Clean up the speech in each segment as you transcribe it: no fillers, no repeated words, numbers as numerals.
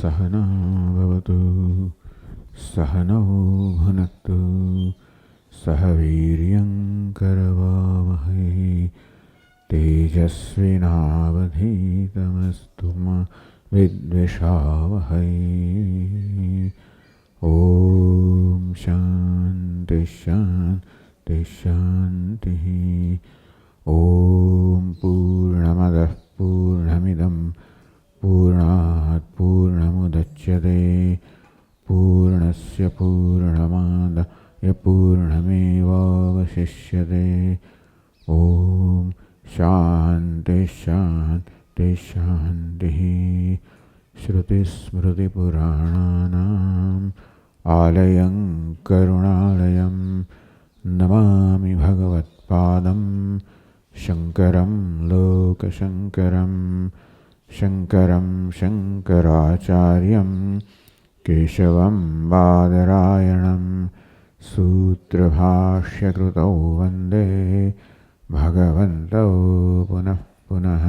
सहना भवतु सहनौ भुनक्तु सह वीर्यं करवावहै तेजस्विनावधीतमस्तु मा विद्विषावहै। ॐ शान्ति शान्ति शान्तिः। ॐ पूर्णमदः पूर्णमिदं पूर्णात् पूर्णमुदच्यते पूर्णस्य पूर्णमादाय पूर्णमेवावशिष्यते। ॐ शान्ति शान्ति शान्तिः। श्रुतिस्मृतिपुराणानाम् आलयं करुणालयं नमामि भगवत्पादं शङ्करं लोकशङ्करं शङ्करं शङ्कराचार्यं केशवं बादरायणं सूत्रभाष्यकृतौ वन्दे भगवन्तौ पुनः पुनः।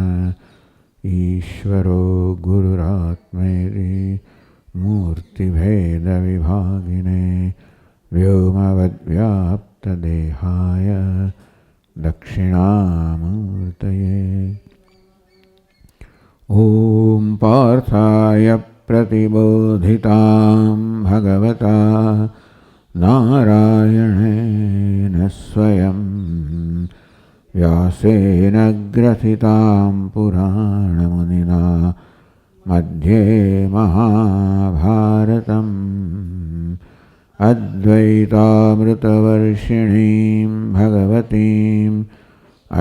ईश्वरो गुरुरात्मेति मूर्तिभेदविभागिने व्योमवद्व्याप्तदेहाय दक्षिणामूर्तये। ॐ पार्थाय प्रतिबोधितां भगवता नारायणेन स्वयं व्यासेन ग्रथितां पुराणमुनिना मध्ये महाभारतम् अद्वैतामृतवर्षिणीं भगवतीम्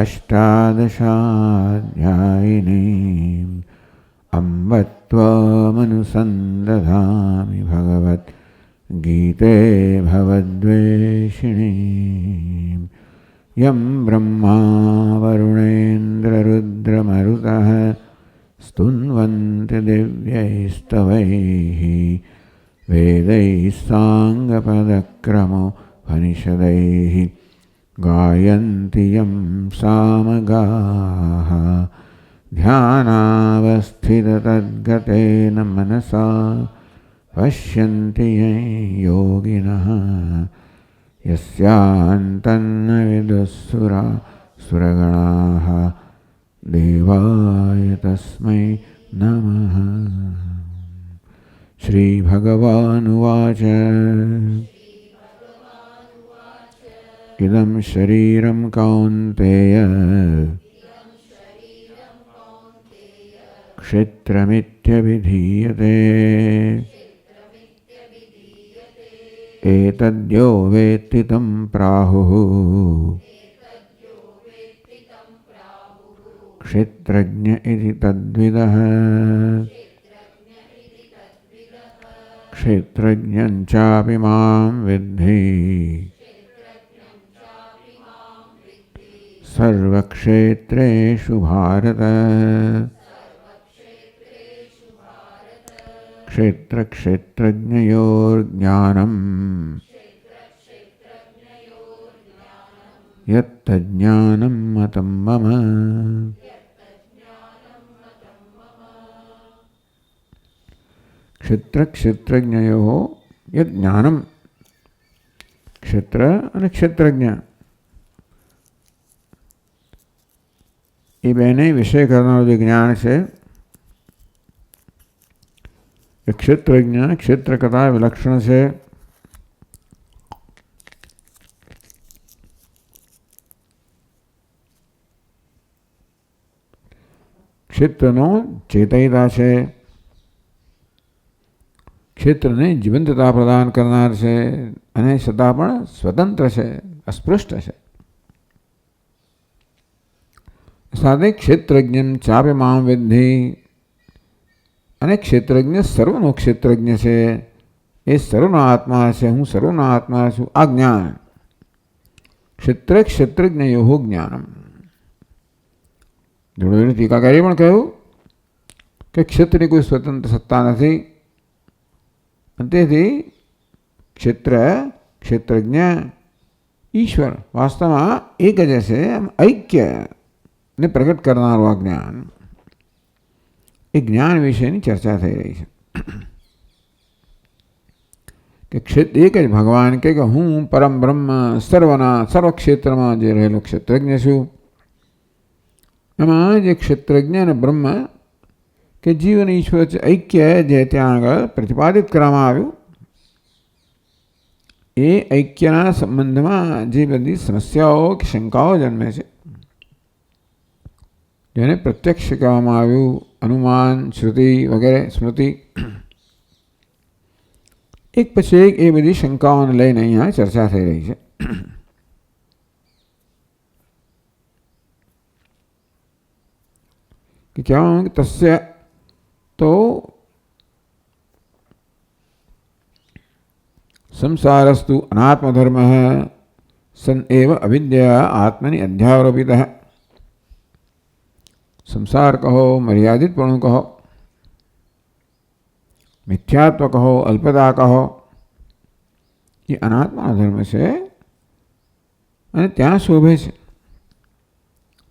अष्टादशाध्यायिनीम् अम्ब त्वामनुसन्दधामि भगवद्गीते भवद्वेषिणीम्। यं ब्रह्मा वरुणेन्द्ररुद्रमरुतः स्तुन्वन्ति दिव्यैस्तवैः वेदैः साङ्गपदक्रमोपनिषदैः गायन्ति यं सामगाः ध्यानावस्थिततद्गतेन मनसा पश्यन्ति यं योगिनः यस्यान्तन्न विदुःसुरासुरगणाः देवाय तस्मै नमः। श्रीभगवानुवाच इदं शरीरं कौन्तेय क्षेत्रमित्यभिधीयते एतद्यो वेत्ति तं प्राहुः क्षेत्रज्ञ इति तद्विदः। क्षेत्रज्ञं चापि मां विद्धि सर्वक्षेत्रेषु भारत। क्षेत्रक्षेत्रज्ञयोर्ज्ञानम् यत्तज्ज्ञानं मतं मम। क्षेत्रक्षेत्रज्ञयोः यज्ञानम क्षेत्र અને ક્ષેત્રજ્ઞ એ બેને વિષય કરનારું જે જ્ઞાન છે એ ક્ષેત્રજ્ઞ ક્ષેત્ર કરતા વિલક્ષણ છે. ક્ષેત્રનો ચેતયિતા છે, ક્ષેત્રને જીવંતતા પ્રદાન કરનાર છે અને છતાં પણ સ્વતંત્ર છે, અસ્પૃષ્ટ છે. સાથે ક્ષેત્રજ્ઞ ચાપે મામ વિદ્ધિ અને ક્ષેત્રજ્ઞ સર્વનો ક્ષેત્રજ્ઞ છે, એ સર્વનો આત્મા છે, હું સર્વનો આત્મા છું. આ જ્ઞાન ક્ષેત્ર ક્ષેત્રજ્ઞયો જ્ઞાનમ. જોડે ટીકાકારીએ પણ કહ્યું કે ક્ષેત્રની કોઈ સ્વતંત્ર સત્તા નથી. તેથી ક્ષેત્ર ક્ષેત્રજ્ઞ ઈશ્વર વાસ્તવમાં એક જ છે. ઐક્યને પ્રગટ કરનારું આ જ્ઞાન, એ જ્ઞાન વિશેની ચર્ચા થઈ રહી છે. કે એક જ ભગવાન કે હું પરમ બ્રહ્મ સર્વના સર્વ ક્ષેત્રમાં જે રહેલો ક્ષેત્રજ્ઞ છું. એમાં જે ક્ષેત્રજ્ઞ અને બ્રહ્મ કે જીવ અને ઈશ્વર વચ્ચે ઐક્ય જે ત્યાં આગળ પ્રતિપાદિત કરવામાં આવ્યું, એ ઐક્યના સંબંધમાં જે બધી સમસ્યાઓ કે શંકાઓ જન્મે છે, જેને પ્રત્યક્ષ કહેવામાં આવ્યું, અનુમાન, શ્રુતિ વગેરે, સ્મૃતિ, એક પછી એક એ બધી શંકાઓને લઈને અહીંયા ચર્ચા થઈ રહી છે. કે કહેવામાં તસ્ય તો સંસારસ્તુ અનાત્મધર્મ સન એવ અવિદ્યા આત્મની અધ્યારોપિત. સંસાર કહો, મર્યાદિતપણું કહો, મિથ્યાત્વ કહો, અલ્પતા કહો, એ અનાત્માનો ધર્મ છે અને ત્યાં શોભે છે.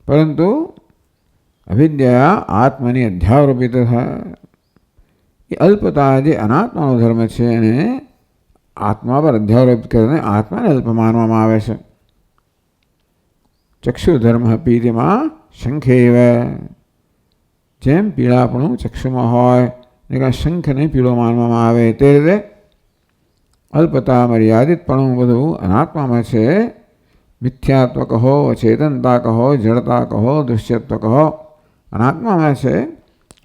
પરંતુ અવિદ્યા આત્માની અધ્યારોપિત થાય, એ અલ્પતા જે અનાત્માનો ધર્મ છે એને આત્મા પર અધ્યારોપિત કરીને આત્માને અલ્પ માનવામાં આવે છે. ચક્ષુધર્મ પીતિમાં શંખેવ, જેમ પીળાપણું ચક્ષુમાં હોય, શંખને પીળો માનવામાં આવે તે રીતે અલ્પતા, મર્યાદિતપણું બધું અનાત્મામાં છે. મિથ્યાત્વ કહો, અચેતનતા કહો, જડતા કહો, દૃશ્યત્વ કહો, અનાત્મામાં છે.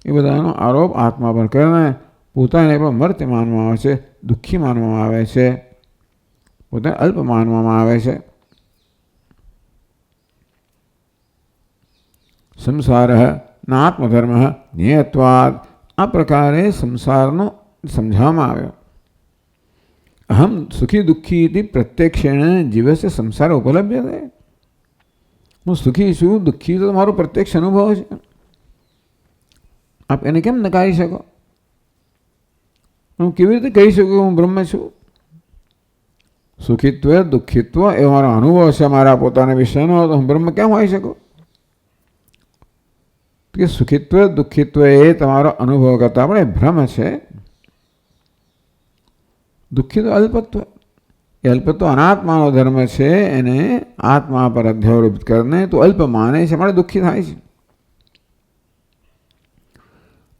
એ બધાનો આરોપ આત્મા પર કરીને પોતાને પણ મર્ત્ય માનવામાં આવે છે, દુઃખી માનવામાં આવે છે, પોતાને અલ્પ માનવામાં આવે છે. સંસાર ના આત્મધર્મ જ્ઞેયત્વાદ, આ પ્રકારે સંસારનો સમજાવવામાં આવ્યો. અહમ સુખી દુઃખી ઇતિ પ્રત્યક્ષેણ જીવસ્ય સંસાર ઉપલબ્ધ છે. હું સુખી છું, દુઃખી તો મારો પ્રત્યક્ષ અનુભવ છે. આપ એને કેમ નકારી શકો? હું કેવી રીતે કહી શકું હું બ્રહ્મ છું? સુખિત્વ દુઃખિત્વ એ મારો અનુભવ છે મારા પોતાના વિષયનો, તો હું બ્રહ્મ કેમ હોઈ શકું? કે સુખિત્વ દુઃખિત્વ એ તમારો અનુભવ કરતા પણ એ ભ્રમ છે. દુઃખી તો અલ્પત્વ, એ અલ્પત્વ અનાત્માનો ધર્મ છે, એને આત્મા પર અધ્યારોપિત કરીને તો અલ્પ માને છે, માટે દુઃખી થાય છે.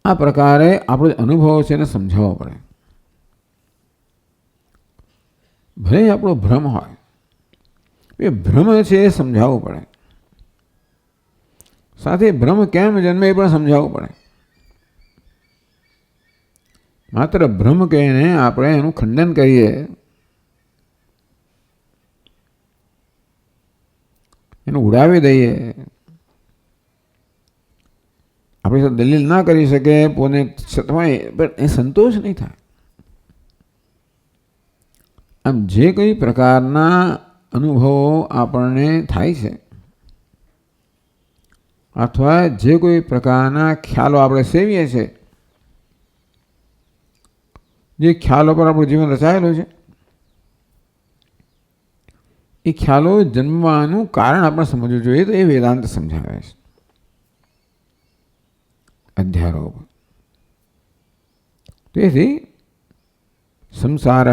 આ પ્રકારે આપણો અનુભવ છે એને સમજાવવો પડે. ભલે આપણો ભ્રમ હોય, એ ભ્રમ છે એ સમજાવવું પડે. સાથે ભ્રમ કેમ જન્મે એ પણ સમજાવવું પડે. માત્ર ભ્રમ કહીને આપણે એનું ખંડન કરીએ, એનું ઉડાવી દઈએ, આપણી સાથે દલીલ ના કરી શકે, પોતે પણ એ સંતોષ નહીં થાય. આમ જે કોઈ પ્રકારના અનુભવો આપણને થાય છે, અથવા જે કોઈ પ્રકારના ખ્યાલો આપણે સેવીએ છીએ, જે ખ્યાલો પર આપણું જીવન રચાયેલું છે, એ ખ્યાલો જન્મવાનું કારણ આપણે સમજવું જોઈએ. તો એ વેદાંત સમજાવે છે અધ્યારોપ. તેથી સંસાર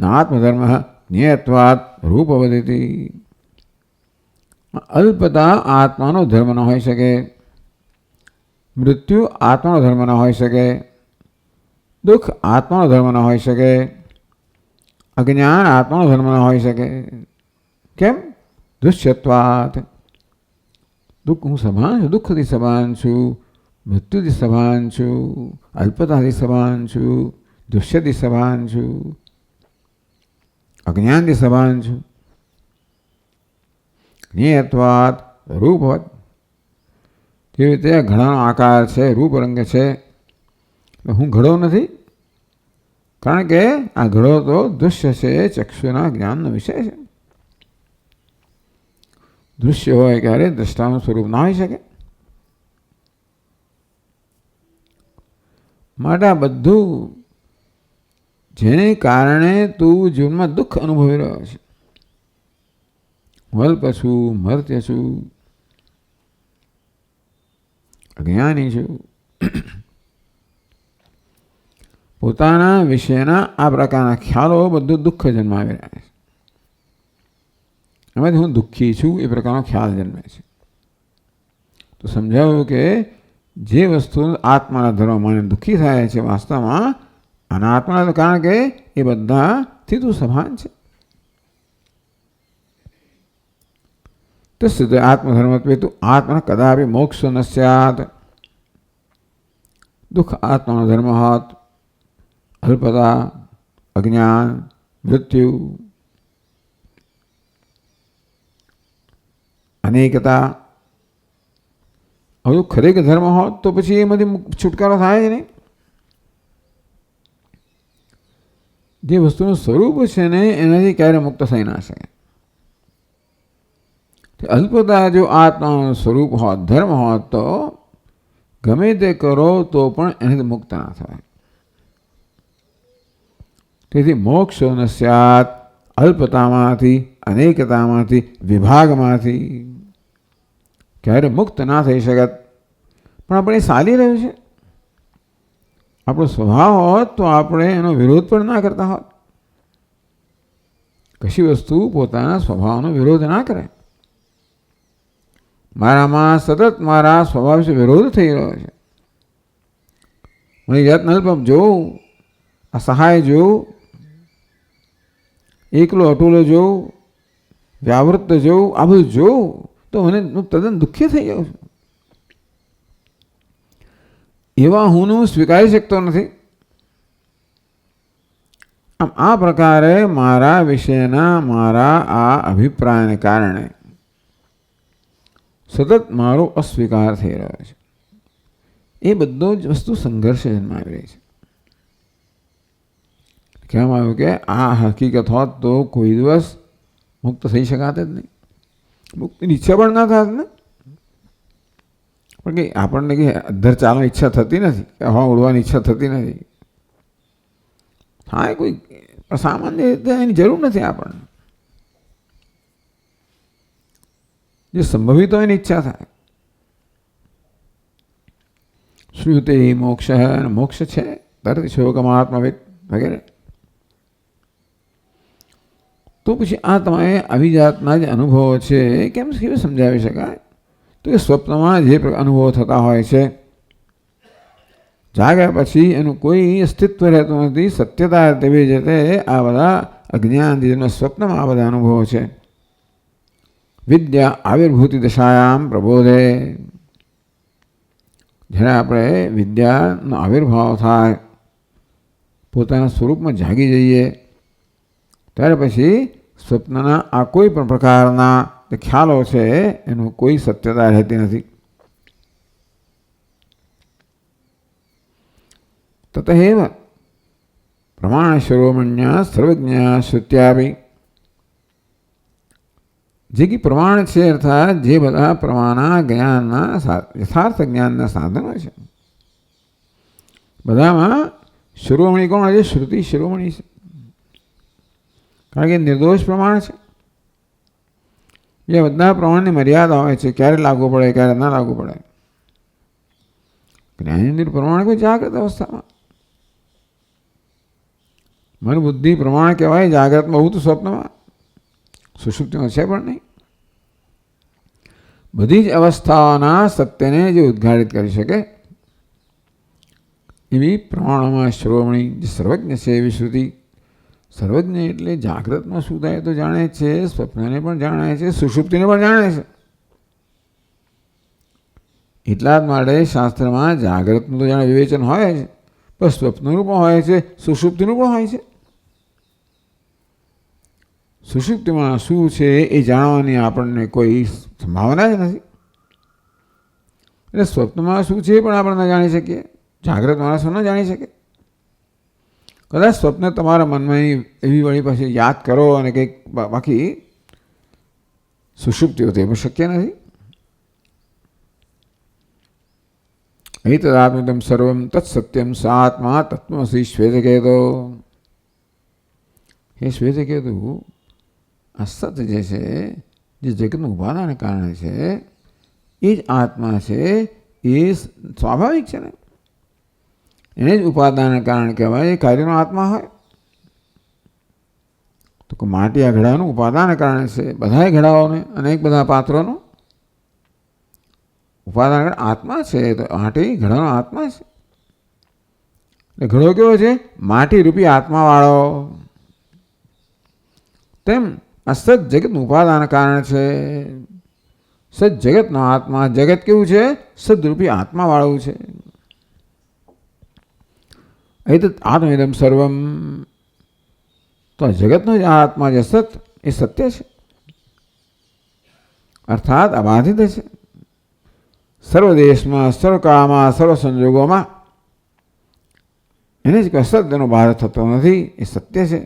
નાત્મધર્મ જ્ઞેયત્વાદ રૂપવદિતિ. અલ્પતા આત્માનો ધર્મ ન હોઈ શકે, મૃત્યુ આત્માનો ધર્મ ન હોઈ શકે, દુઃખ આત્માનો ધર્મ ન હોઈ શકે, અજ્ઞાન આત્માનો ધર્મ ન હોઈ શકે. કેમ? દુષ્યત્વાત. દુઃખ હું સભાન છું, દુઃખથી સભાન છું, મૃત્યુથી સભાન છું, અલ્પતાથી સભાન છું, દુષ્યથી સભાન છું, અજ્ઞાનથી સભાન છું. જ્ઞેયત્વાત રૂપવત. જેવી રીતે ઘડાનો આકાર છે, રૂપ રંગ છે, હું ઘડો નથી, કારણ કે આ ઘડો તો દૃશ્ય છે, ચક્ષુના જ્ઞાનનો વિષય છે. દૃશ્ય હોય ક્યારે દ્રષ્ટાનું સ્વરૂપ ના હોઈ શકે. માટે આ બધું જેને કારણે તું જીવનમાં દુઃખ અનુભવી રહ્યો છે, વલ્પ છું, મર્ત્ય છું, અજ્ઞાની છું, પોતાના વિશેના આ પ્રકારના ખ્યાલો બધું દુઃખ જન્માવી રહ્યા છે. એમાંથી હું દુઃખી છું એ પ્રકારનો ખ્યાલ જન્મે છે. તો સમજાવ્યું કે જે વસ્તુ આત્માના ધર્મ માને દુઃખી થાય છે વાસ્તવમાં અનાત્માના, કારણ કે એ બધાથી તું સભાન છે. તો સિદ્ધ આત્મધર્મત્વે તું આત્મા કદાપી મોક્ષ ન સ્યાત. દુઃખ આત્માનો ધર્મ હોત, અલ્પતા, અજ્ઞાન, મૃત્યુ, અનેકતા, હવે ખરેખર ધર્મ હોત તો પછી એમાંથી છુટકારો થાય જ નહીં. જે વસ્તુનું સ્વરૂપ છે ને એનાથી ક્યારે મુક્ત થઈ ના શકે. અલ્પતા જો આત્માનું સ્વરૂપ હોત, ધર્મ હોત, તો ગમે તે કરો તો પણ એનાથી મુક્ત ના થાય. તેથી મોક્ષ ન સ્યાત, અલ્પતામાંથી, અનેકતામાંથી, વિભાગમાંથી ક્યારે મુક્ત ના થઈ શકત. પણ આપણે ચાલી રહ્યું છે. આપણો સ્વભાવ હોત તો આપણે એનો વિરોધ પણ ના કરતા હોત. કશી વસ્તુ પોતાના સ્વભાવનો વિરોધ ના કરે. મારામાં સતત મારા સ્વભાવ વિશે વિરોધ થઈ રહ્યો છે. મને જાતને અલ્પમ જોઉં, અસહાય જોઉં, એકલો અટુલો જોઉં, વ્યાવૃત્ત જોઉં, આ બધું જોઉં તો મને હું તદ્દન દુઃખી થઈ જાઉં છું. એવા હું સ્વીકારી શકતો નથી. આમ આ પ્રકારે મારા વિશેના મારા આ અભિપ્રાયને કારણે સતત મારો અસ્વીકાર થઈ રહ્યો છે. એ બધો જ વસ્તુ સંઘર્ષ જન્માવી રહી છે. કહેવામાં આવ્યું કે આ હકીકત હોત તો કોઈ દિવસ મુક્ત થઈ શકાત જ નહીં. મુક્તિની ઈચ્છા પણ ના થાત ને. પણ કે આપણને કે અધ્ધર ચાલવાની ઈચ્છા થતી નથી, કે હવા ઉડવાની ઈચ્છા થતી નથી. હા, કોઈ સામાન્ય રીતે એની જરૂર નથી આપણને. જે સંભવિત હોય એની ઈચ્છા થાય. શ્રુતે મોક્ષ અને મોક્ષ છે તરત શોકમાત્મવિદ વગેરે. તો પછી આ તમારે આવી જાતના જે અનુભવો છે કેવી સમજાવી શકાય? તો એ સ્વપ્નમાં જે અનુભવો થતા હોય છે, જાગ્યા પછી એનું કોઈ અસ્તિત્વ રહેતું નથી. સત્યતા તેવી રીતે આ બધા અજ્ઞાન જેના સ્વપ્નમાં આ બધા અનુભવો છે. વિદ્યા આવિર્ભૂતિ દશાયામ પ્રબોધે. જ્યારે આપણે વિદ્યાનો આવિર્ભાવ થાય, પોતાના સ્વરૂપમાં જાગી જઈએ, ત્યારે પછી સ્વપ્નના આ કોઈ પણ પ્રકારના ખ્યાલો છે એનું કોઈ સત્યતા રહેતી નથી. તતએવ પ્રમાણ શિરોમણ્યા સર્વજ્ઞ શ્રુત્યાપી. જે કે પ્રમાણ છે અર્થાત જે બધા પ્રમાણના જ્ઞાનના યથાર્થ જ્ઞાનના સાધનો છે, બધામાં શિરોમણી કોણ છે? શ્રુતિ શિરોમણી છે. કારણ કે નિર્દોષ પ્રમાણ છે. એ બધા પ્રમાણની મર્યાદા હોય છે, ક્યારે લાગુ પડે, ક્યારે ના લાગુ પડે. જ્ઞાનેન્દ્રિય પ્રમાણ કોઈ જાગ્રત અવસ્થામાં. મન બુદ્ધિ પ્રમાણ કહેવાય જાગ્રતમાં, હું તો સ્વપ્નમાં, સુષુપ્તિમાં છે પણ નહીં. બધી જ અવસ્થાઓના સત્યને જે ઉદ્ઘાટિત કરી શકે એવી પ્રમાણોમાં શિરોમણી જે સર્વજ્ઞ છે એવી શ્રુતિ. સર્વજ્ઞ એટલે જાગ્રતમાં શું થાય તો જાણે છે, સ્વપ્નને પણ જાણે છે, સુષુપ્તિને પણ જાણે છે. એટલા જ માટે શાસ્ત્રમાં જાગ્રતનું તો જાણે વિવેચન હોય છે, પણ સ્વપ્નનું પણ હોય છે, સુષુપ્તિનું પણ હોય છે. સુષુપ્તિમાં શું છે એ જાણવાની આપણને કોઈ સંભાવના જ નથી. એટલે સ્વપ્નમાં શું છે પણ આપણે ન જાણી શકીએ, જાગ્રત માણસો ન જાણી શકે. કદાચ સ્વપ્ન તમારા મનમાં એવી વળી પછી યાદ કરો અને કંઈક, બાકી સુષુપ્તિઓ તે પણ શક્ય નથી. એતદાત્મિકમ સર્વમ તત્સત્યમ સાત્મા તત્વમસી શ્વેતકેતો. હે શ્વેતકેતુ, આ સત જે છે, જે જગતનું ઉપાદાનને કારણે છે, એ જ આત્મા છે. એ સ્વાભાવિક છે ને. એને જ ઉપાદાન કારણ કહેવાય. એ કાર્યનો આત્મા હોય તો કે માટી આ ઘડાનું ઉપાદાન કારણ છે. બધાય ઘડાઓને અનેક બધા પાત્રોનું ઉપાદાન કારણ આત્મા છે. તો માટી ઘડાનો આત્મા છે. એટલે ઘડો કેવો છે? માટી રૂપી આત્માવાળો. તેમ આ સત જગતનું ઉપાદાન કારણ છે. સત જગતનો આત્મા. જગત કેવું છે? સદરૂપી આત્માવાળું છે. એ તો આત્મેદમ સર્વમ. તો આ જગતનો જ આત્મા જે સત એ સત્ય છે, અર્થાત અબાધિત છે. સર્વ દેશમાં, સર્વકાળમાં, સર્વ સંજોગોમાં એને જ કોઈ સત્યનો બાધ થતો નથી. એ સત્ય છે.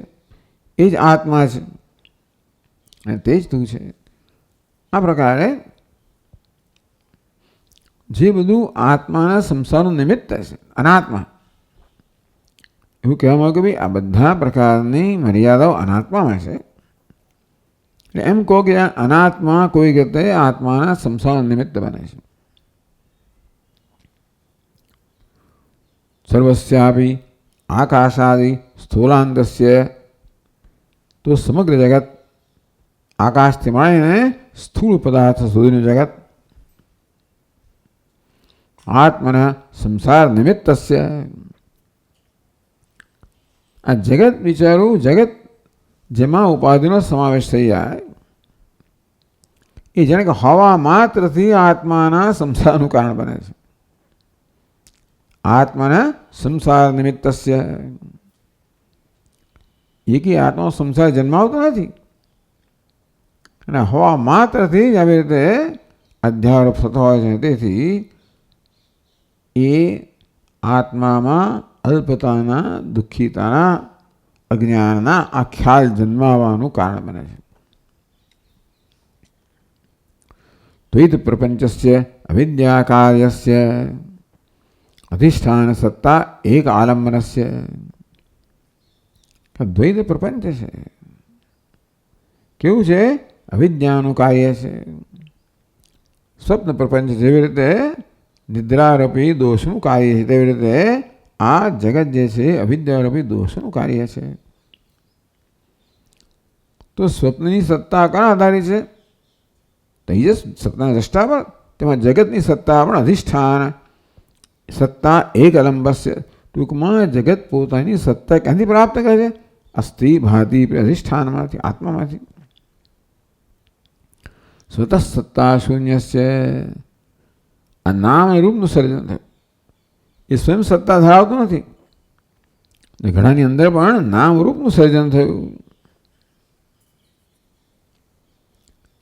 એ જ આત્મા છે અને તે જ તું છે. આ પ્રકારે જે બધું આત્માના સંસારનું નિમિત્ત છે, અનાત્મા, એવું કહેવામાં આવ્યું કે ભાઈ આ બધા પ્રકારની મર્યાદાઓ અનાત્મામાં છે. એટલે એમ કહો કે આ અનાત્મા કોઈ ગતે આત્માના સંસારનું નિમિત્ત બને છે. સર્વસ્યાપી આકાશાદિ સ્થૂલાંતસ્ય. તો સમગ્ર જગત આકાશથી માંડીને સ્થૂળ પદાર્થ સુધીનું જગત આત્મના સંસાર નિમિત્તસ્ય. આ જગત વિચારું, જગત જેમાં ઉપાધિનો સમાવેશ થઈ જાય એ જાણે કે હવા માત્રથી આત્માના સંસારનું કારણ બને છે. આત્માના સંસાર નિમિત્તસ્ય. એકી આત્માનો સંસાર જન્માવતો નથી અને હવા માત્રથી જ આવી રીતે અધ્યારોપ થતો હોય છે. તેથી એ આત્મામાં અલ્પતાના, દુઃખીતાના, અજ્ઞાનના આ ખ્યાલ જન્માવાનું કારણ બને છે. દ્વૈત પ્રપંચસ્ય અવિદ્યા કાર્યસ્ય અધિષ્ઠાન સત્તા એક આલંબનસ્ય. દ્વૈત પ્રપંચ છે. કેવું છે? અવિદ્યાનું કાર્ય છે. સ્વપ્ન પ્રપંચ જેવી રીતે નિદ્રારૂપી દોષનું કાર્ય છે, તેવી રીતે આ જગત જે છે અવિદ્યારૂપી દોષનું કાર્ય છે. તો સ્વપ્નની સત્તા કોના આધારિત છે? તેજસ સત્તાના દ્રષ્ટા પર. તેમાં જગતની સત્તા પણ અધિષ્ઠાન સત્તા એક અલંબસ્ય. ટૂંકમાં જગત પોતાની સત્તા ક્યાંથી પ્રાપ્ત કરે છે? અસ્થિ ભાતિ અધિષ્ઠાનમાંથી, આત્મામાંથી. સ્વતઃ સત્તા શૂન્યસ્ય. આ નામ રૂપનું સર્જન થયું. એ સ્વયં સત્તા ધરાવતું નથી. ઘડાની અંદર પણ નામ રૂપનું સર્જન થયું.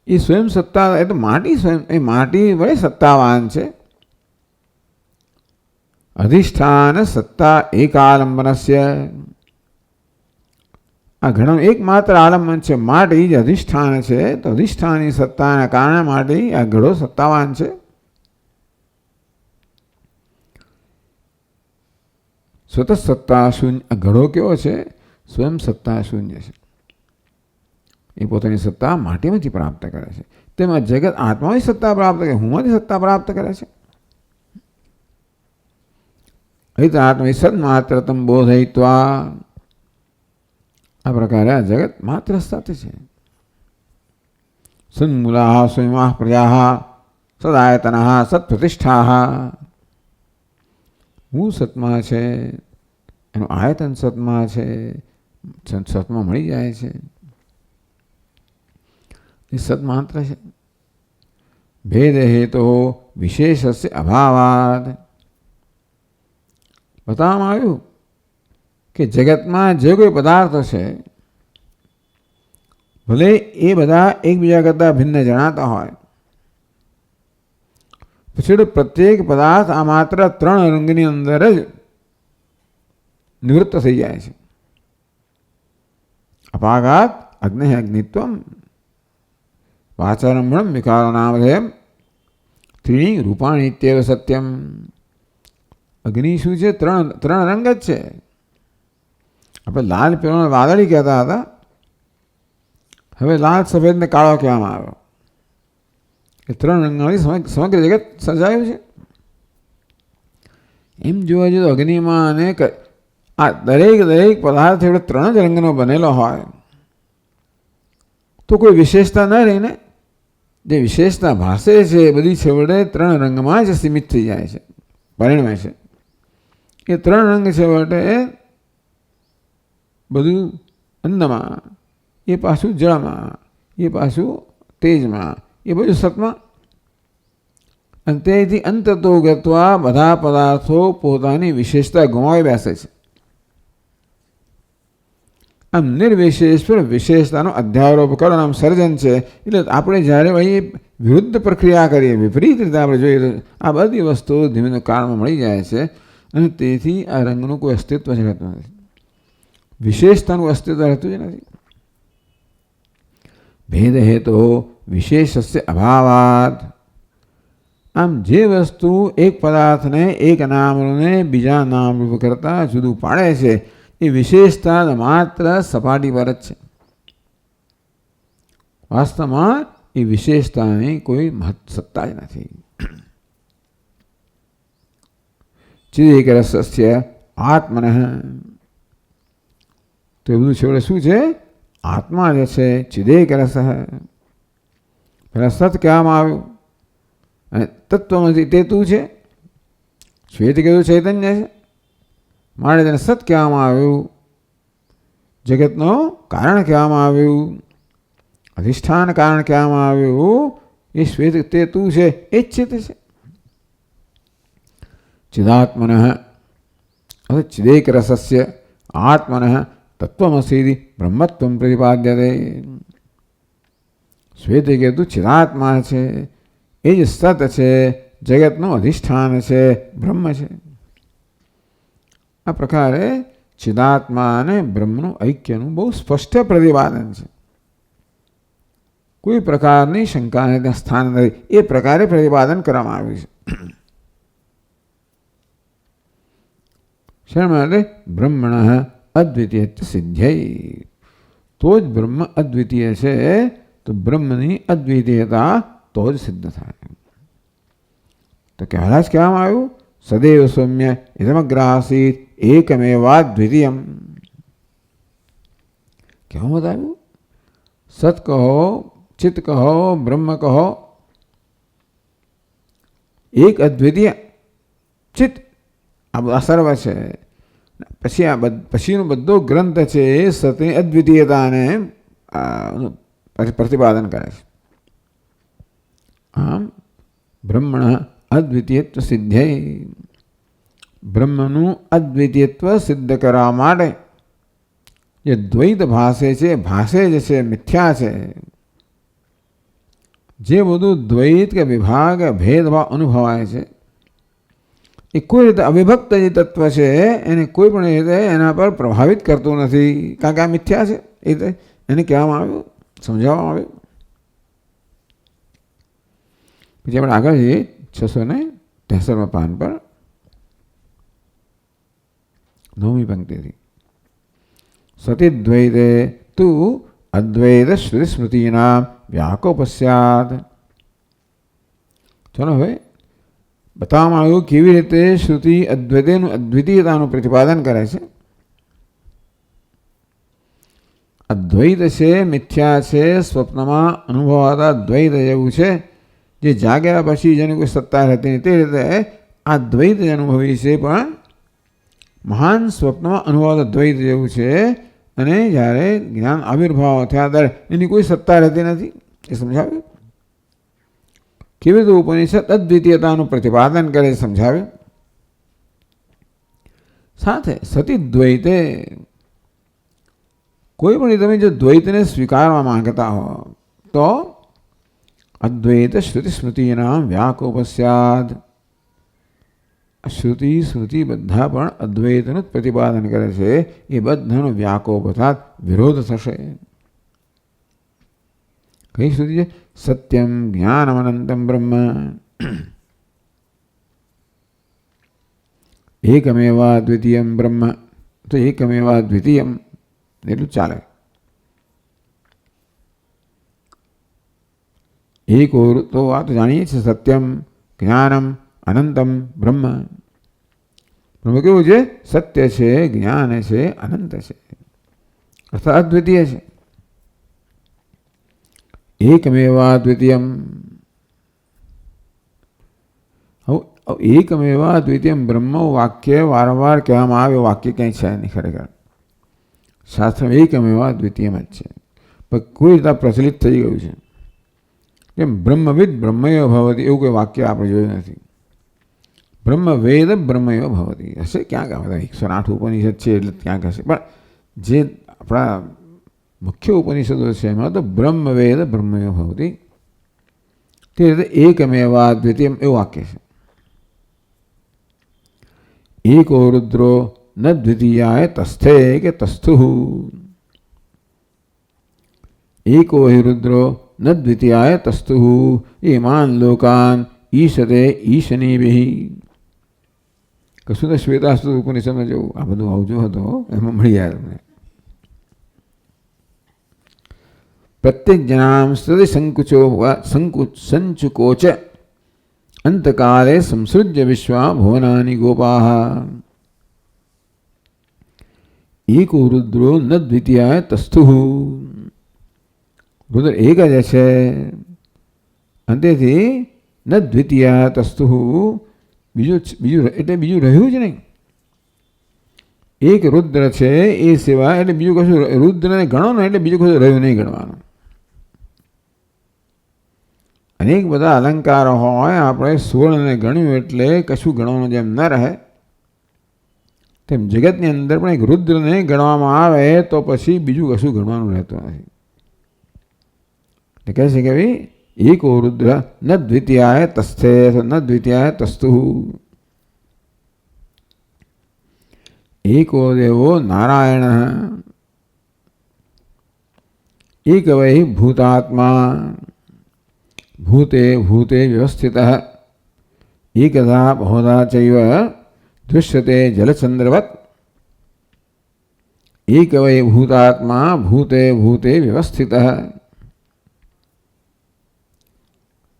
એ સ્વયં સત્તા, એ તો માટી સ્વયં, એ માટી વડે સત્તાવાન છે. અધિષ્ઠાન સત્તા એક આલંબનસ્ય. આ ઘણું એકમાત્ર આલંબન છે. માટી જ અધિષ્ઠાન છે. તો અધિષ્ઠાનની સત્તાના કારણે માટી આ ઘડો સત્તાવાન છે. સ્વતઃ સત્તા શૂન્ય. ઘડો કેવો છે? સ્વયં સત્તા શૂન્ય છે. એ પોતાની સત્તા માટીમાંથી પ્રાપ્ત કરે છે. તેમાં જગત આત્માની સત્તા પ્રાપ્ત કરે, હુંમાંથી સત્તા પ્રાપ્ત કરે છે. અહીં આત્મા સન્માત્રતમ બોધયિત્વા. આ પ્રકારે આ જગત માત્ર સત છે. સન્મૂલા સ્વયં પ્રજા સદાયતના સત્પ્રતિષ્ઠા. હું સતમાં છે, એનું આયતન સતમાં છે, સતમાં મળી જાય છે. એ સતમાત્ર છે. ભેદ હેતો વિશેષસ્ય અભાવાદ. બતાવવામાં આવ્યું કે જગતમાં જે કોઈ પદાર્થ છે ભલે એ બધા એકબીજા કરતાં ભિન્ન જણાતા હોય, પછી પ્રત્યેક પદાર્થ આ માત્ર ત્રણ રંગની અંદર જ નિવૃત્ત થઈ જાય છે. અપાઘાત અગ્નિ અગ્નિત્વમ વાચારંભણમ વિકારો નામધેયમ ત્રીણી રૂપાણી ઇત્યેવ સત્યમ. અગ્નિ શું છે? ત્રણ રંગ જ છે. આપણે લાલ, પીળો, વાદળી કહેતા હતા. હવે લાલ, સફેદ ને કાળો કહેવામાં આવ્યો. એ ત્રણ રંગોની સમગ્ર જગત સર્જાયું છે. એમ જોવા જઈએ તો અગ્નિમાં અને આ દરેક પદાર્થ એવડે 3 જ રંગનો બનેલો હોય તો કોઈ વિશેષતા ન રહીને. જે વિશેષતા ભાષે છે એ બધી છેવટે 3 રંગમાં જ સીમિત થઈ જાય છે, પરિણમે છે. એ 3 રંગ છેવટે બધું અન્નમાં, એ પાછું જળમાં, એ પાછું તેજમાં, એ બધું સતમાં. અને તેથી અંતતો ગત્વા બધા પદાર્થો પોતાની વિશેષતા ગુમાવી બેસે છે. આમ નિર્વિશેષ પર વિશેષતાનો અધ્યારોપ કરો, આમ સર્જન છે. એટલે આપણે જ્યારે અહીં વિરુદ્ધ પ્રક્રિયા કરીએ, વિપરીત રીતે આપણે જોઈએ તો આ બધી વસ્તુઓ ધીમે કાળમાં મળી જાય છે. અને તેથી આ રંગનું કોઈ અસ્તિત્વ જ રહેતું નથી, વિશેષતાનું અસ્તિત્વ રહેતું જ નથી. ભેદ હેતો વિશેષસ્ય અભાવાત. આમ જે વસ્તુ એક પદાર્થને એક નામને બીજા નામરૂપ કરતાં જુદું પાડે છે એ વિશેષતા માત્ર સપાટી પર જ છે. વાસ્તવમાં એ વિશેષતાની કોઈ સત્તા જ નથી. ચિદેક રસસ્ય આત્મન. તો એ બધું છેવટે શું છે? આત્મા જે છે. ચિદેક રસ. પેલા સત કહેવામાં આવ્યું અને તત્વમાંથી તે તું છે. શ્વેત કીધું ચૈતન્ય છે, માટે તેને સત કહેવામાં આવ્યું. જગતનો કારણ કહેવામાં આવ્યું, અધિષ્ઠાન કારણ કહેવામાં આવ્યું. એ શ્વેત તે તું છે, એ જ ચિત્ત છે. ચિદાત્મન ચિદેક રસસ્ય આત્મન તત્વમસી બ્રહ્મત્વમ પ્રતિપાદ્યતે. શ્વેત કીધું ચિદાત્મા છે, એ જ સત છે, જગતનું અધિષ્ઠાન છે, બ્રહ્મ છે. આ પ્રકારે ચિદાત્મા અને બ્રહ્મનું ઐક્યનું બહુ સ્પષ્ટ પ્રતિપાદન છે. કોઈ પ્રકારની શંકાને ત્યાં સ્થાન નથી, એ પ્રકારે પ્રતિપાદન કરવામાં આવ્યું છે. શા માટે? બ્રહ્મણ અદ્વિતીય સિદ્ધ્યય. તો જ બ્રહ્મ અદ્વિતીય છે, તો બ્રહ્મની અદ્વિતીયતા તો જ સિદ્ધ થાય. તો પહેલા જ કહેવામાં આવ્યું સદૈવ સૌમ્ય ઇદમગ્રાસીત એકમેવાદ્વિતીયમ. કહેવામાં આવ્યું સત કહો, ચિત્ત કહો, બ્રહ્મ કહો, એક અદ્વિતીય ચિત્ત આ સર્વ છે. પછી આ પછીનો બધો ગ્રંથ છે એ સતની અદ્વિતીયતાને પ્રતિપાદન કરે છે. આમ બ્રહ્મણ અદ્વિતીયત્વ સિદ્ધ્યય. બ્રહ્મનું અદ્વિતીયત્વ સિદ્ધ કરવા માટે જે દ્વૈત ભાષે છે, ભાષે જ છે, મિથ્યા છે. જે બધું દ્વૈત કે વિભાગ ભેદભાવ અનુભવાય છે એ કોઈ રીતે અવિભક્ત જે તત્વ છે એને કોઈ પણ રીતે એના પર પ્રભાવિત કરતું નથી, કારણ કે આ મિથ્યા છે. એટલે એને કહેવામાં આવ્યું, સમજાવવામાં આવ્યું. પછી આપણે આગળ જઈએ 663 પાન પર 9મી પંક્તિથી. સતિદ્વૈતે તું અદ્વૈત શ્રુતિ સ્મૃતિના વ્યાકોપસ્યાદ. ચલો હવે બતાવવામાં આવ્યું કેવી રીતે શ્રુતિ અદ્વિતીયતાનું પ્રતિપાદન કરે છે. અદ્વૈત છે, મિથ્યા છે, સ્વપ્નમાં અનુભવાતા દ્વૈત જેવું છે, જે જાગ્યા પછી જેની કોઈ સત્તા રહેતી નહીં. તે રીતે આ દ્વૈત અનુભવી છે, પણ મહાન સ્વપ્નમાં અનુભવાતા દ્વૈત જેવું છે. અને જ્યારે જ્ઞાન આવિર્ભાવ થયા ત્યારે એની કોઈ સત્તા રહેતી નથી. એ સમજાવ્યું કેવી રીતે ઉપનિષદ અદ્વિતીયતાનું પ્રતિપાદન કરે સમજાવ્યું. સાથે સતી દ્વૈતે, કોઈ પણ તમે જો દ્વૈતને સ્વીકારવા માંગતા હો તો અદ્વૈત શ્રુતિ સ્મૃતિના વ્યાકોપસ્યાદ. શ્રુતિ સ્મૃતિ બધા પણ અદ્વૈતનું પ્રતિપાદન કરે છે. એ બધાનો વ્યાકોપ અર્થાત વિરોધ થશે. કઈ શ્રુતિ છે? સત્યમ જ્ઞાનમ અનંતમ બ્રહ્મ એકમેવા દ્વિતીયમ બ્રહ્મ. તો એકમેવા દ્વિતીયમ એટલું ચાલે. એક ઓર તો આ તો જાણીએ છીએ સત્યમ જ્ઞાનમ અનંતમ બ્રહ્મ. બ્રહ્મ કેવું છે? સત્ય છે, જ્ઞાન છે, અનંત છે, અર્થાત અદ્વિતીય છે. એકમેવા દ્વિતીયમ. એકમેવા દ્વિતીયમ બ્રહ્મ વાક્ય વારંવાર કહેવામાં આવે વાક્ય કંઈ છે નહીં ખરેખર. શાસ્ત્રમાં એકમેવા દ્વિતીયમ જ છે, પણ કોઈ રીતે પ્રચલિત થઈ ગયું છે. કેમ? બ્રહ્મવિદ બ્રહ્મયો ભવતી એવું કોઈ વાક્ય આપણે જોયું નથી. બ્રહ્મવેદ બ્રહ્મયો ભવતી હશે ક્યાંક, બધા 108 ઉપનિષદ છે એટલે ક્યાંક હશે, પણ જે આપણા મુખ્ય ઉપનિષદો છે એમાં તો બ્રહ્મવેદ બ્રહ્મયો ભવતી, તે રીતે એકમેવા દ્વિતીયમ એવું વાક્ય છે. એકો રુદ્રો ન દ્વિતીયાય તસ્થે કે તસ્થુ. એકો હિ રુદ્રો ન દ્વિતીયાય તસ્થુ ઇમાન લોકાન ઈશતે ઈશનીભિ. કશું તો શ્વેતાસ્તુ ઉપનિષદમાં જવું આ બધું આવજો હતો એમાં મળી જાય તમને. પ્રત્યેક જનામ સ્તુતિ સંચુકોચ અંતકાલે સંસૃજ્ય વિશ્વા ભુવનાની ગોપાહ. એકો રુદ્રો ન દ્વિતીયાય તસ્થુ. રુદ્ર એક જ છે, અંતેથી ન દ્વિતીયા તસ્થુ બીજું એટલે બીજું રહ્યું જ નહીં. એક રુદ્ર છે એ સિવાય એટલે બીજું કશું, રુદ્રને ગણો ને એટલે બીજું કશું રહ્યું નહીં ગણવાનું. અનેક બધા અલંકારો હોય, આપણે સુવર્ણને ગણ્યું એટલે કશું ગણવાનું જેમ ન રહે, તેમ જગતની અંદર પણ એક રુદ્રને ગણવામાં આવે તો પછી બીજું કશું ગણવાનું રહેતું નથી. એટલે કહે છે કે ભાઈ એકો રુદ્ર ન દ્વિતીયાય તસ્થે ન દ્વિતીયાય તસ્તુ. એકો દેવો નારાયણ એક વૈ ભૂતાત્મા ભૂતે ભૂતે વ્યવસ્થિત એકદા બહુધા ચૈવ દૃશ્યતે જલચંદ્રવત. એક વૈ ભૂતાત્મા ભૂતે ભૂતે વ્યવસ્થિત.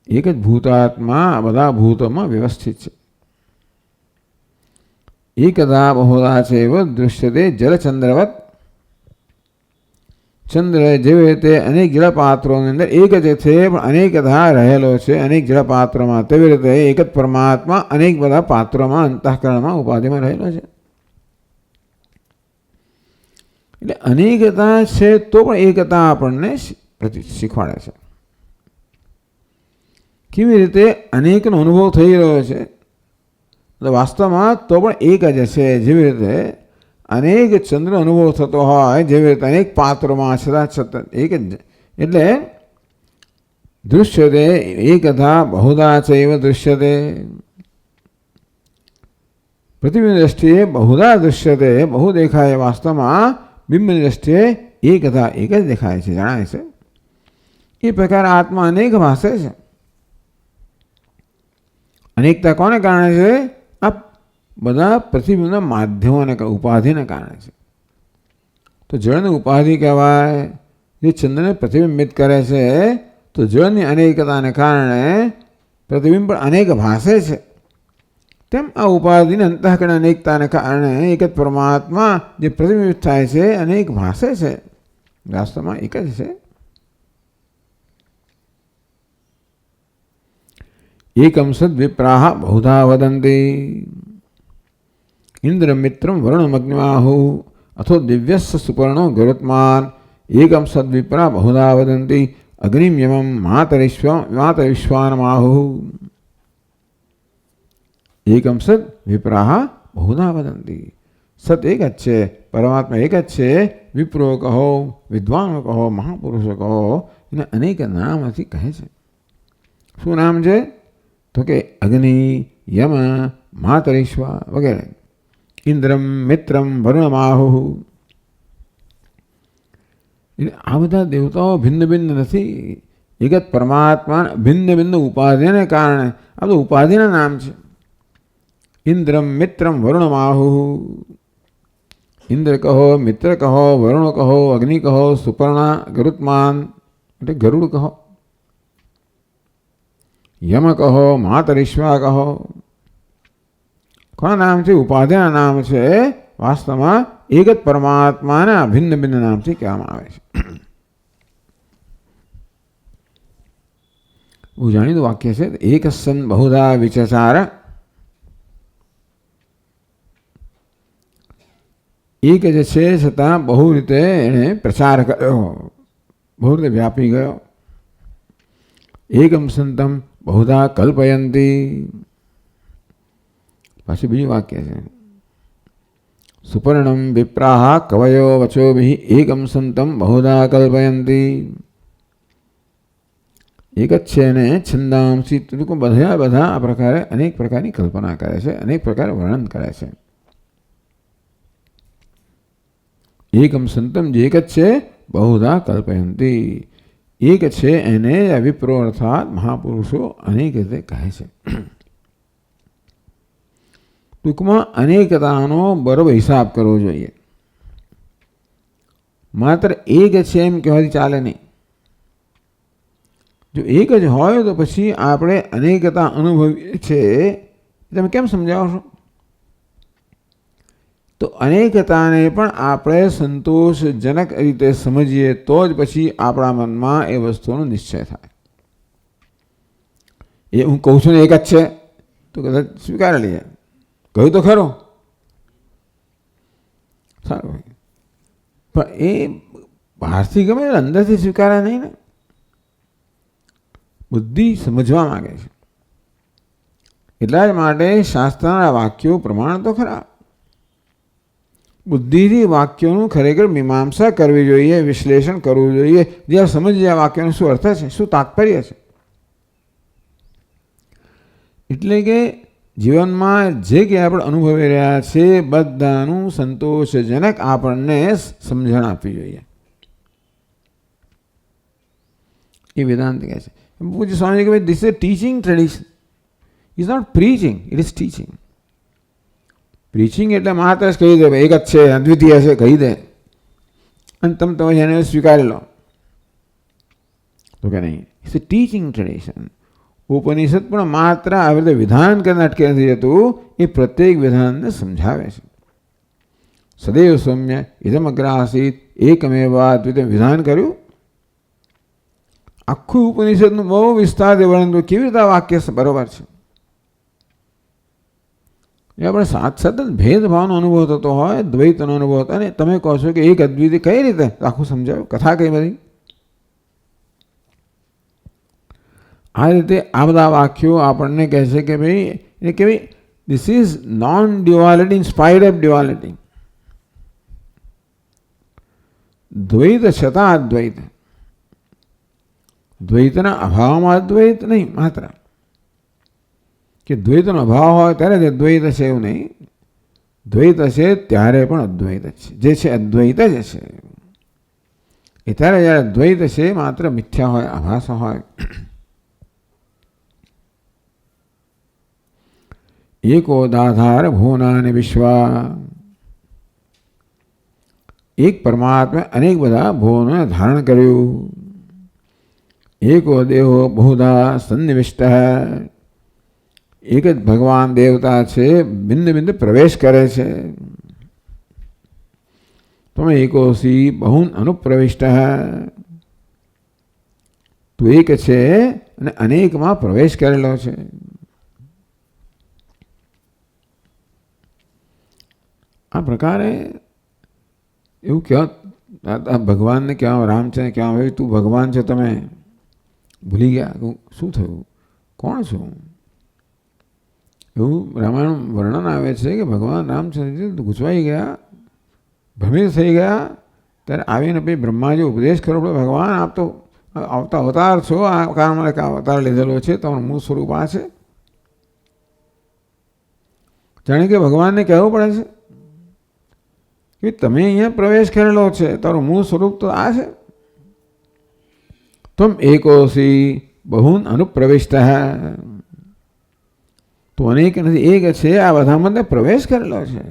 એક જ ભૂતાત્મા બધા ભૂતોમાં વ્યવસ્થિત છે. એકદા બહુધા ચૈવ દૃશ્યતે જલચંદ્રવત. ચંદ્ર જેવી રીતે અનેક જળપાત્રોની અંદર એક જ છે પણ અનેકધા રહેલો છે અનેક જળપાત્રોમાં, તેવી રીતે એક જ પરમાત્મા અનેક બધા પાત્રોમાં અંતઃકરણમાં ઉપાધિમાં રહેલો છે. એટલે અનેકતા છે તો પણ એકતા આપણને શીખવાડે છે. કેવી રીતે અનેકનો અનુભવ થઈ રહ્યો છે, વાસ્તવમાં તો પણ એક જ છે. જેવી રીતે અનેક ચંદ્ર અનુભવ થતો હોય, જેવી રીતે અનેક પાત્રોમાં સતત એક જ, એટલે દૃશ્યતે એકધા બહુધા ચૈવ દૃશ્યતે. પ્રતિબિંબ દ્રષ્ટિએ બહુધા દૃશ્યતે, બહુ દેખાય, વાસ્તવમાં બિંબની દ્રષ્ટિએ એકધા એક જ દેખાય છે, જણાય છે. એ પ્રકારે આત્મા અનેક ભાષે છે. અનેકતા કોને કારણે છે? આ બધા પ્રતિબિંબના માધ્યમોને ઉપાધિને કારણે છે. તો જળને ઉપાધિ કહેવાય, જે ચંદ્રને પ્રતિબિંબિત કરે છે. તો જળની અનેકતાને કારણે પ્રતિબિંબ પણ અનેક ભાષે છે. તેમ આ ઉપાધિને અંતઃકરણ અનેકતાને કારણે એક જ પરમાત્મા જે પ્રતિબિંબિત થાય છે અનેક ભાષે છે, વાસ્તવમાં એક જ છે. એકમ સદ વિપ્રાહ બહુધા વદંતી. ઇન્દ્ર મિત્રમ વરુણમગ્નિમાહુ અથો દિવ્યસ્સ સુપર્ણો ગરુત્માન. એકમ સદ વિપ્રા બહુધા વદંતી અગ્નિમ યમમ માતરિશ્વાનમાહુ. એકમ સદ વિપ્રાહ બહુધા વદંતી. સત એક જ છે, પરમાત્મા એક જ છે. વિપ્રો કહો, વિદ્વાનો કહો, મહાપુરુષો કહો, એને અનેક નામથી કહે છે. શું નામ છે? તો કે અગ્નિ, યમ, માતરિશ્વા વગેરે. ઇન્દ્રમ મિત્રમ વરુણમાહુ. આ બધા દેવતાઓ ભિન્ન ભિન્ન નથી, એક જ પરમાત્મા ભિન્ન ભિન્ન ઉપાધિને કારણે આ બધા ઉપાધિના નામ છે. ઇન્દ્રમ મિત્રમ વરુણમાહુ. ઇન્દ્ર કહો, મિત્ર કહો, વરુણ કહો, અગ્નિ કહો, સુપર્ણા, ગરુત્માન એટલે ગરુડ કહો, યમ કહો, માતરિશ્વા કહો, કોના નામથી? ઉપાધિના નામ છે. વાસ્તવમાં એક જ પરમાત્માના ભિન્ન ભિન્ન નામથી કહેવામાં આવે છે. બહુ જાણીતું વાક્ય છે. એક સન બહુધા વિચચાર. એક જ છે છતાં બહુ રીતે એણે પ્રચાર કર્યો, બહુ રીતે વ્યાપી ગયો. એકમ સંતમ બહુધા કલ્પયંતી. પાછું બીજું વાક્ય છે. સુપર્ણમ વિપ્રાહ કવયો વચોભિ એકમ સંતમ બહુધા કલ્પયંતી. એક જ છે ને છંદાંસી લોકો બધા આ પ્રકારે અનેક પ્રકારની કલ્પના કરે છે, અનેક પ્રકારે વર્ણન કરે છે. એકમ સંતમ જે એક જ છે બહુધા કલ્પયંતી. એક છે એને વિપ્રો અર્થાત મહાપુરુષો અનેક રીતે કહે છે. ટૂંકમાં અનેકતાનો બરોબર હિસાબ કરવો જોઈએ. માત્ર એક છે એમ કહેવાથી ચાલે નહીં. જો એક જ હોય તો પછી આપણે અનેકતા અનુભવીએ છીએ, તમે કેમ સમજાવો છો? તો અનેકતાને પણ આપણે સંતોષજનક રીતે સમજીએ તો જ પછી આપણા મનમાં એ વસ્તુનો નિશ્ચય થાય. એ હું કહું છું ને એક જ છે તો કદાચ સ્વીકારી લઈએ, કહ્યું તો ખરો, સારું. પણ એ બહારથી ગમે અંદરથી સ્વીકારાય નહીં ને. બુદ્ધિ સમજવા માંગે છે. એટલા જ માટે શાસ્ત્રના વાક્યો પ્રમાણ તો ખરા. બુદ્ધિથી વાક્યોનું ખરેખર મીમાંસા કરવી જોઈએ, વિશ્લેષણ કરવું જોઈએ. જ્યાં સમજીએ આ વાક્યનો શું અર્થ છે, શું તાત્પર્ય છે. એટલે કે જીવનમાં જે કંઈ આપણે અનુભવી રહ્યા છે બધાનું સંતોષજનક આપણને સમજણ આપવી જોઈએ. એ વેદાંત કહે છે. પૂજ્ય સ્વામી કહે this is teaching tradition. Is not preaching, it is teaching. Preaching એટલે માત્ર કહી દે એક જ છે, અદ્વિતીય છે, કહી દે અને તમે એને સ્વીકારી લો તો કે નહીં. It's a teaching tradition. Upanishad પણ માત્ર આવી રીતે વિધાન કરીને અટકે નથી જતું, એ પ્રત્યેક વિધાનને સમજાવે છે. સદૈવ સૌમ્ય ઇદમ અગ્રાસીત એકમેવા દ્વિતીય વિધાન કર્યું. આખું ઉપનિષદનું બહુ વિસ્તારથી વર્ણન કેવી રીતે વાક્ય બરોબર છે. એ આપણે સતત ભેદભાવનો અનુભવ થતો હોય, દ્વૈતનો અનુભવ થતો, અને તમે કહો છો કે એક અદ્વિતીય કઈ રીતે આખું સમજાવ્યું, કથા કઈ બધી. આ રીતે આ બધા વાક્યો આપણને કહે છે કે ભાઈ એ કે ભાઈ this is non duality in spite of duality. દ્વૈત છતાં અદ્વૈત. દ્વૈતના અભાવમાં અદ્વૈત નહીં માત્ર, કે દ્વૈતનો અભાવ હોય ત્યારે જ અદ્વૈત છે એવું નહીં. દ્વૈત છે ત્યારે પણ અદ્વૈત છે. જે છે અદ્વૈત જ છે. એ ત્યારે જ્યારે દ્વૈત છે માત્ર મિથ્યા હોય, આભાસ હોય. એકો દાધાર ભુવનાને વિશ્વા. એક પરમાત્મા અનેક બધા ભુવનોને ધારણ કર્યું. એકો દેહો બહુધા સન્નિવિષ્ટ. એક જ ભગવાન દેવતા છે, ભિન્ન ભિન્ન પ્રવેશ કરે છે. તમે એકોસી બહુન અનુપ્રવિષ્ટ. તું એક છે અને અનેકમાં પ્રવેશ કરેલો છે. આ પ્રકારે એવું કહેવા ભગવાનને કહેવા, રામચંદ્ર કહેવા ભાઈ તું ભગવાન છે, તમે ભૂલી ગયા, શું થયું, કોણ છું? એવું રામાયણ વર્ણન આવે છે કે ભગવાન રામચંદ્રજી ગુચવાઈ ગયા, ભ્રમિત થઈ ગયા. ત્યારે આવીને પછી બ્રહ્માજી ઉપદેશ કરો, ભગવાન આપ તો આવતા અવતાર છો, આ કારણ મને અવતાર લીધેલો છે, તમારું મૂળ સ્વરૂપ આ છે. જાણે કે ભગવાનને કહેવું પડે છે કે તમે અહીંયા પ્રવેશ કરેલો છે, તારું મૂળ સ્વરૂપ તો આ છે. તમ એકોસી બહુન અનુપ્રવિષ્ટ. તો અનેક નથી, એક છે, આ બધામાં પ્રવેશ કરેલો છે.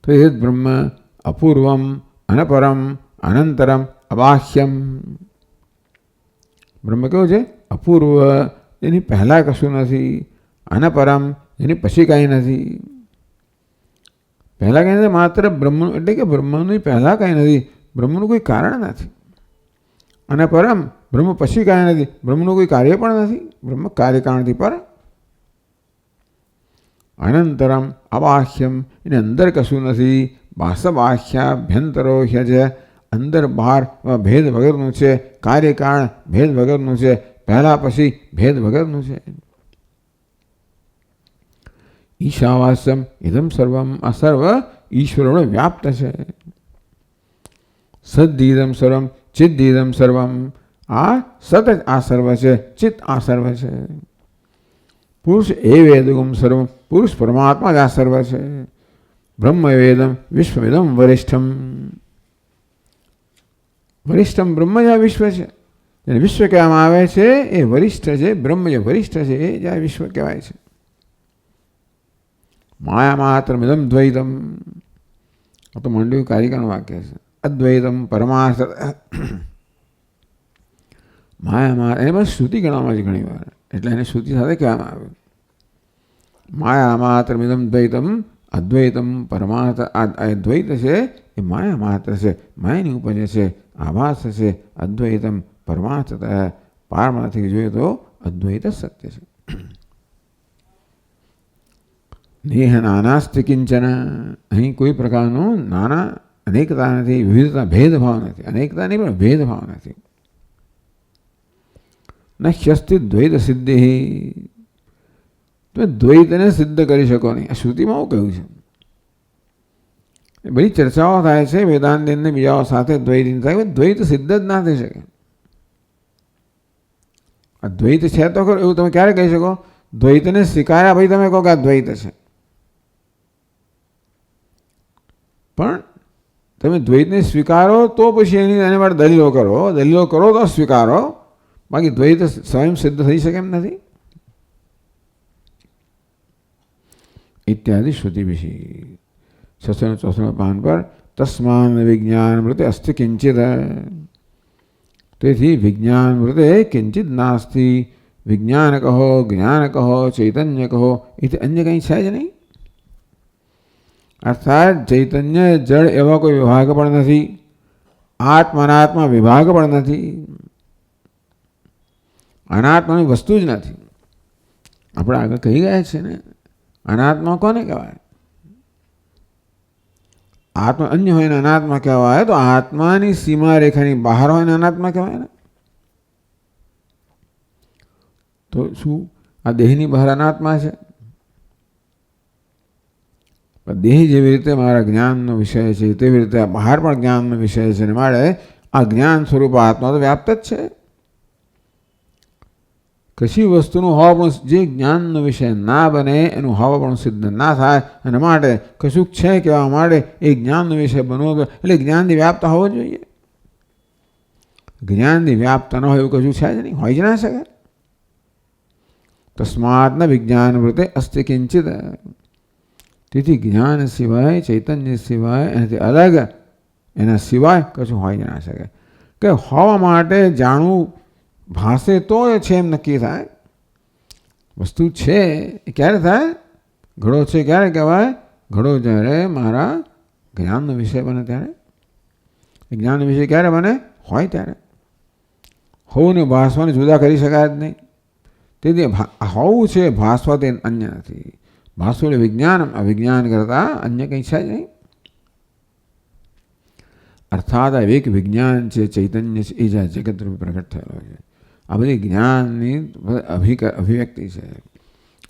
તો એ બ્રહ્મ અપૂર્વમ અનપરમ અનંતરમ અબાહ્યમ. બ્રહ્મ કેવું છે? અપૂર્વ, એની પહેલાં કશું નથી, આના પરમ એની પછી કાંઈ નથી. પહેલાં કાંઈ નથી, માત્ર બ્રહ્મ એટલે કે બ્રહ્મનું પહેલાં કાંઈ નથી, બ્રહ્મનું કોઈ કારણ નથી. અને પરમ બ્રહ્મ પછી કાંઈ નથી, બ્રહ્મનું કોઈ કાર્ય પણ નથી, બ્રહ્મ કાર્યકારણથી પર. અનંતરમ અબાહ્યમ એની અંદર કશું નથી. બાહ્યાભ્યંતરો છે, અંદર બહાર ભેદ વગરનું છે, કાર્યકારણ ભેદ વગરનું છે, પહેલાં પછી ભેદ વગરનું છે. ઈશાવાસ્યમ ઇદમ સર્વમ, આ સર્વ ઈશ્વરનો વ્યાપ્ત છે. સદ્દિદમ સર્વમ ચિદ્દિદમ સર્વમ, આ સત જ આ સર્વ છે, ચિત્ત આ સર્વ છે. પુરુષ એ વેદગમ સર્વમ, પુરુષ પરમાત્મા જ આ સર્વ છે. બ્રહ્મ વેદમ વિશ્વવેદમ વરિષ્ઠમ, વરિષ્ઠમ બ્રહ્મ જ આ વિશ્વ છે. જેને વિશ્વ કહેવામાં આવે છે એ વરિષ્ઠ છે, બ્રહ્મ જે વરિષ્ઠ છે એ જ આ વિશ્વ કહેવાય છે. માયા માત્ર મિદમ દ્વૈતમ, આ તો માંડવ્ય કારિકાનું વાક્ય છે. અદ્વૈતમ પરમાર્થ, માયા માત્ર એને બસ શ્રુતિ ગણવામાં છે ઘણી વાર, એટલે એને શ્રુતિ સાથે કહેવામાં આવે. માયા માત્ર મિદમ દ્વૈતમ અદ્વૈતમ પરમાર્થ, આ દ્વૈત છે એ માયા માત્ર છે, માયાની ઉપજ છે, આભાસ છે. અદ્વૈતમ પરમાર્થ, પારમાર્થિક જોઈએ તો અદ્વૈત સત્ય છે. નેહ નાનાસ્તિ કિંચન, અહીં કોઈ પ્રકારનું નાના અનેકતા નથી, વિવિધતા ભેદભાવ નથી, અનેકતા નહીં પણ ભેદભાવ નથી. ન શસ્તિ દ્વૈત સિદ્ધિ, તમે દ્વૈતને સિદ્ધ કરી શકો નહીં. આ શ્રુતિમાં આવું કહ્યું છે. બધી ચર્ચાઓ થાય છે વેદાંતને બીજાઓ સાથે દ્વૈત થાય, દ્વૈત સિદ્ધ જ ના થઈ શકે. આ દ્વૈત છે તો ખરું, એવું તમે ક્યારે કહી શકો? દ્વૈતને સ્વીકાર્યા ભાઈ તમે કહો કે આ દ્વૈત છે, પણ તમે દ્વૈતને સ્વીકારો તો પછી એની માટે દલીલો કરો તો સ્વીકારો, બાકી દ્વૈત સ્વયં સિદ્ધ થઈ શકે એમ નથી. ઇત્યાદિ શ્રુતિ વિષય 664 પાન પર તસ્માન વિજ્ઞાન મૃતે અસ્તિ કિંચિત, તેથી વિજ્ઞાન મૃતે કિંચિત નાસ્તિ. વિજ્ઞાન કહો, જ્ઞાન કહો, ચૈતન્ય કહો, એથી અન્ય કંઈ છે જ નહીં. અર્થાત ચૈતન્ય જળ એવા કોઈ વિભાગ પણ નથી, આત્મા વિભાગ પણ નથી, અનાત્માની વસ્તુ જ નથી. આપણે આગળ કહી ગયા છે ને, અનાત્મા કોને કહેવાય? આત્મા અન્ય હોય ને અનાત્મા કહેવાય, તો આત્માની સીમા રેખાની બહાર હોય ને અનાત્મા કહેવાય ને. તો શું આ દેહની બહાર અનાત્મા છે? દેહ જેવી રીતે મારા જ્ઞાનનો વિષય છે, તેવી રીતે બહાર પણ જ્ઞાનનો વિષય છે, ને મારે આ જ્ઞાન સ્વરૂપ આત્મા તો વ્યાપ્ત જ છે. કશી વસ્તુનું હોવા પણ જે જ્ઞાનનો વિષય ના બને એનું હોવા પણ સિદ્ધ ના થાય, અને માટે કશુંક છે કહેવા માટે એ જ્ઞાનનો વિષય બનવો, એટલે જ્ઞાનની વ્યાપ્ત હોવો જોઈએ. જ્ઞાનની વ્યાપ્ત ન હોય એવું કશું છે જ નહીં, હોય જ ના શકે. તસ્માત ન વિજ્ઞાન વૃત્તે અસ્તિ કિંચિત, તેથી જ્ઞાન સિવાય, ચૈતન્ય સિવાય, એનાથી અલગ, એના સિવાય કશું હોય જ ના શકે. કે હોવા માટે જાણવું ભાષે તો છે એમ નક્કી થાય. વસ્તુ છે એ ક્યારે થાય? ઘડો છે ક્યારે કહેવાય? ઘડો જ્યારે મારા જ્ઞાનનો વિષય બને ત્યારે. એ જ્ઞાનનો વિષય ક્યારે બને? હોય ત્યારે. હોવું ને ભાસવાને જુદા કરી શકાય જ નહીં. તેથી હોવું છે ભાસવા તે અન્ય નથી. ભાસવું એટલે વિજ્ઞાન, અવિજ્ઞાન કરતાં અન્ય કંઈ છે જ નહીં. અર્થાત આ એક વિજ્ઞાન છે, ચૈતન્ય છે, એ જ્યાં જગત રૂપે પ્રગટ થયેલો છે. આ બધી જ્ઞાનની અભિવ્યક્તિ છે,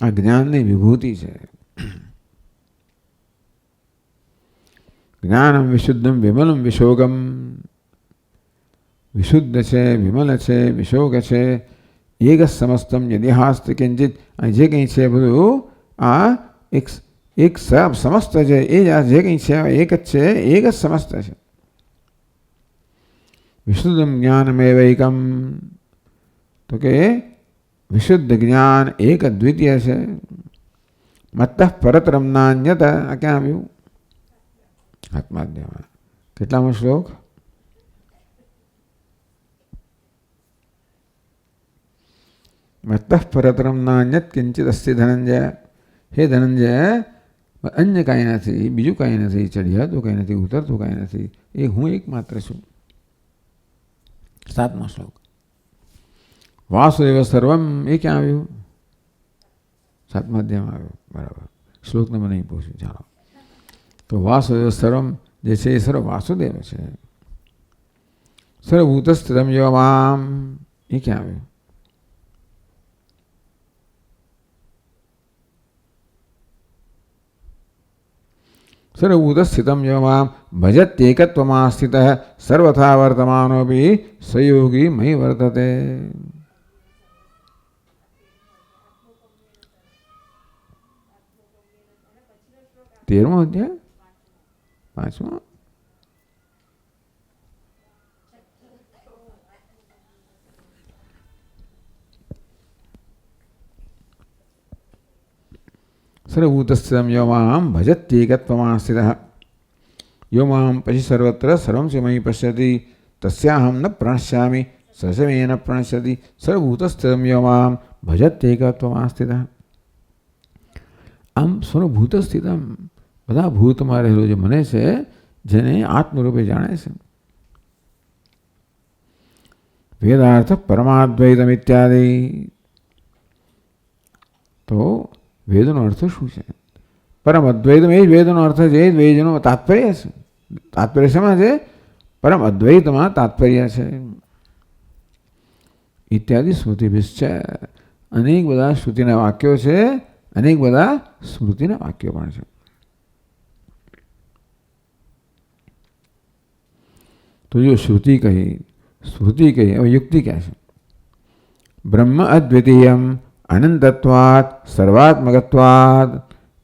આ જ્ઞાનની વિભૂતિ છે. જ્ઞાનમ વિશુદ્ધમ વિમલમ વિશોગમ, વિશુદ્ધ છે, વિમલ છે, વિશોગ છે. એક સમસ્તમ યદિહાસ્ત કિંચિત, જે કંઈ છે બધું આ એક સમસ્ત છે. એ જ આ જે કંઈ છે એક જ છે, એક જ સમસ્ત છે. વિશુદ્ધમ જ્ઞાનમેવૈકમ, તો કે વિશુદ્ધ જ્ઞાન એક અદ્વિતીય છે. મત્તઃ પરતરમ નાન્યત, આ ક્યાં આવ્યું? આત્માધ્યાયમાં કેટલામો શ્લોક? મત્તઃ પરતરમ નાન્યત કિંચિત અસ્તિ ધનંજય. હે ધનંજય, અન્ય કાંઈ નથી, બીજું કાંઈ નથી, ચઢિયાતું કાંઈ નથી, ઉતરતું કાંઈ નથી, એ હું એકમાત્ર છું. 7મો શ્લોક. વાસુદેવ સર્વમ એ ક્યાં આવ્યું? 7મા અધ્યાયમાં આવ્યું. બરાબર. શ્લોક નંબર નહીં પૂછ્યું. ચાલો. તો વાસુદેવ સર્વમ જે છે એ સર્વ વાસુદેવ છે. સર્વભૂતસ્થિતમ યોમામ એ ક્યાં આવ્યું? સર્વભૂતસ્થિતમ યોમામ ભજત્યેકત્વમાં સ્થિતઃ સર્વથા વર્તમાનોપી સયોગી મયી વર્તતે. તેરમો અધ્યાય 5મો. સર્વભૂતસ્થિતમ યોમામ ભજત્યેકત્વમાં સ્થિતઃ. યોમામ પછી સર્વત્ર સર્વં ચ મયી પશ્યતિ તસ્યાહમ ન પ્રણશ્યામિ સસમે ન પ્રણશ્યતિ. સર્વભૂતસ્થિતમ યોમામ ભજત્યેકત્વમાં સ્થિતઃ. આમ સર્વભૂત સ્થિતમ બધા ભૂતમાં રહેલું જે મને છે, જેને આત્મરૂપે જાણે છે. વેદાર્થ પરમાદ્વૈતમ ઇત્યાદિ. તો વેદનો અર્થ શું છે? પરમ અદ્વૈતમ એ જ વેદનો અર્થ છે, એ જ વેદનો તાત્પર્ય છે. તાત્પર્ય શેમાં છે? પરમ અદ્વૈતમાં તાત્પર્ય છે. ઇત્યાદિ સ્મૃતિભિશ્ચ. અનેક બધા શ્રુતિના વાક્યો છે, અનેક બધા સ્મૃતિના વાક્યો પણ છે. તો જો શ્રુતિ કહી, સ્મૃતિ કહી, હવે યુક્તિ ક્યાં છે? બ્રહ્મ અદ્વિતીયમ અનંતત્વાत् સર્વાત્મકત્વાत्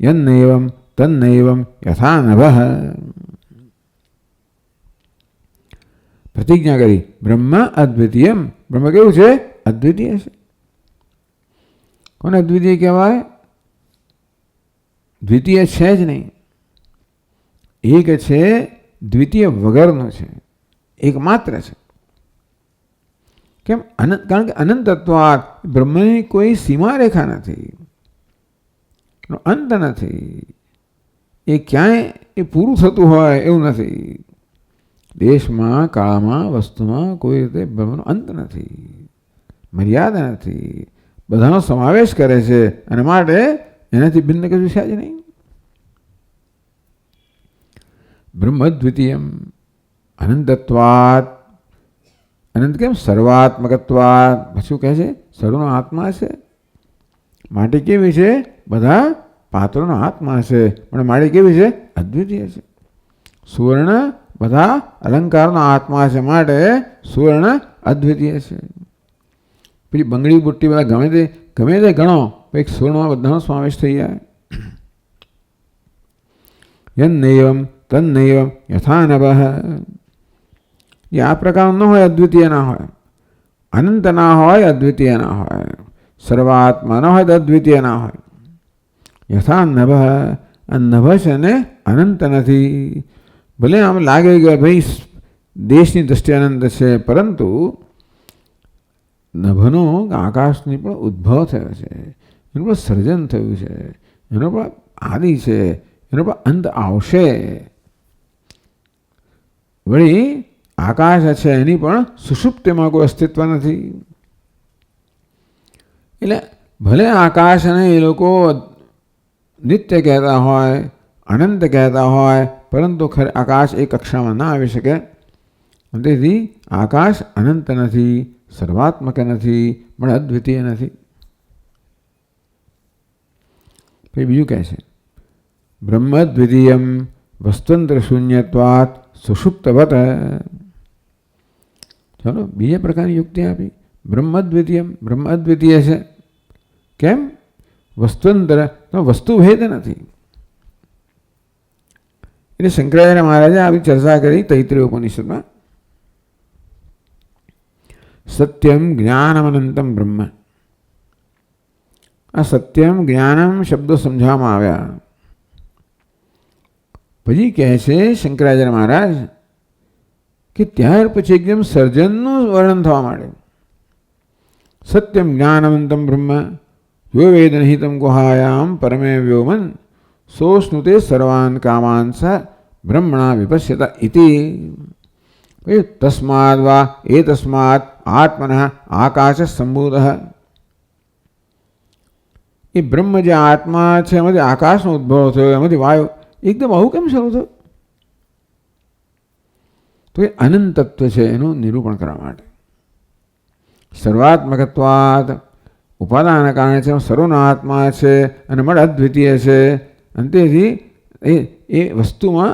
યન્નૈવમ તન્નૈવમ યથા નભઃ. પ્રતિજ્ઞા કરી બ્રહ્મ અદ્વિતીયમ. બ્રહ્મ કેવું છે? અદ્વિતીય છે. કોને અદ્વિતીય કહેવાય? દ્વિતીય છે જ નહીં. એક છે, દ્વિતીય વગરનો છે, એકમાત્ર છે. કેમ? કારણ કે અનંત તત્વાત બ્રહ્મની કોઈ સીમા રેખા નથી, અંત નથી. એ ક્યાંય એ પૂરું થતું હોય એવું નથી. દેશમાં, કાળમાં, વસ્તુમાં કોઈ રીતે બ્રહ્મનો અંત નથી, મર્યાદા નથી. બધાનો સમાવેશ કરે છે અને માટે એનાથી ભિન્ન કશું છે જ નહીં. બ્રહ્મ દ્વિતીયમ અનંતત્વાત. અનંત કેમ? સર્વાત્મકત્વાત. શું કહે છે? સર્વનો આત્મા છે. માટી કેવી છે? બધા પાત્રોનો આત્મા છે, પણ માટી કેવી છે? અદ્વિતીય છે. સુવર્ણ બધા અલંકારનો આત્મા છે, માટે સુવર્ણ અદ્વિતીય છે. પછી બંગડી બુટ્ટી બધા ગમે તે ગણો, એક સુવર્ણમાં બધાનો સમાવેશ થઈ જાય. યન્નૈવમ તન્નૈવમ યથા નભઃ. એ આ પ્રકારનો ન હોય, અદ્વિતીય ના હોય, અનંત ના હોય, અદ્વિતીય ના હોય, સર્વાત્મા ના હોય તો અદ્વિતીય ના હોય. યથા નભઃ. નભ છે ને અનંત નથી. ભલે આમ લાગે કે ભાઈ દેશની દ્રષ્ટિએ અનંત છે, પરંતુ નભનો આકાશની પણ ઉદ્ભવ થયો છે, એનું પણ સર્જન થયું છે, એનો પણ આદિ છે, એનો પણ અંત આવશે. વળી આકાશ છે એની પણ સુષુપ્તિમાં કોઈ અસ્તિત્વ નથી. એટલે ભલે આકાશને એ લોકો નિત્ય કહેતા હોય, અનંત કહેતા હોય, પરંતુ ખરે આકાશ એ કક્ષામાં ના આવી શકે. તેથી આકાશ અનંત નથી, સર્વાત્મક નથી, પણ અદ્વિતીય નથી. પછી બીજું કહે છે બ્રહ્મ દ્વિતીયમ વસ્તંત્ર શૂન્યત્વાત સુષુપ્તવત. ચાલો બીજા પ્રકારની યુક્તિ આપી. બ્રહ્મ દ્વિતીયમ, બ્રહ્મ અદ્વિતીય છે. કેમ? વસ્તુંતર વસ્તુ ભેદ નથી. એટલે શંકરાચાર્ય મહારાજે આવી ચર્ચા કરી તૈત્રીય ઉપનિષદમાં. સત્યમ જ્ઞાનમ અનંતમ બ્રહ્મ. આ સત્યમ જ્ઞાનમ શબ્દો સમજાવવામાં આવ્યા. પછી કહે છે શંકરાચાર્ય મહારાજ કે ત્યાર પછી એકદમ સર્જનનું વર્ણન થવા માંડ્યું. સત્યમ જ્ઞાનવંતમ બ્રહ્મ યો વેદ નિહિતમ ગુહાયામ પરમે વ્યોમન સો સ્નુતે સર્વાન કામાન સ બ્રહ્મણા વિપશ્યત ઇતિ. તસ્માદ વા એતસ્માત આત્મનઃ આકાશ સંભૂત. એ બ્રહ્મ જે આત્મા છે એમાંથી આકાશનો ઉદ્ભવ થયો, એમાંથી વાયુ એકદમ આવું કેમ શરૂ થયું? તો એ અનંત તત્વ છે એનું નિરૂપણ કરવા માટે. સર્વાત્મકત્વાદ ઉપાદાનના કારણે છે, સર્વનો આત્મા છે અને મળ અદ્વિતીય છે. અને તેથી એ વસ્તુમાં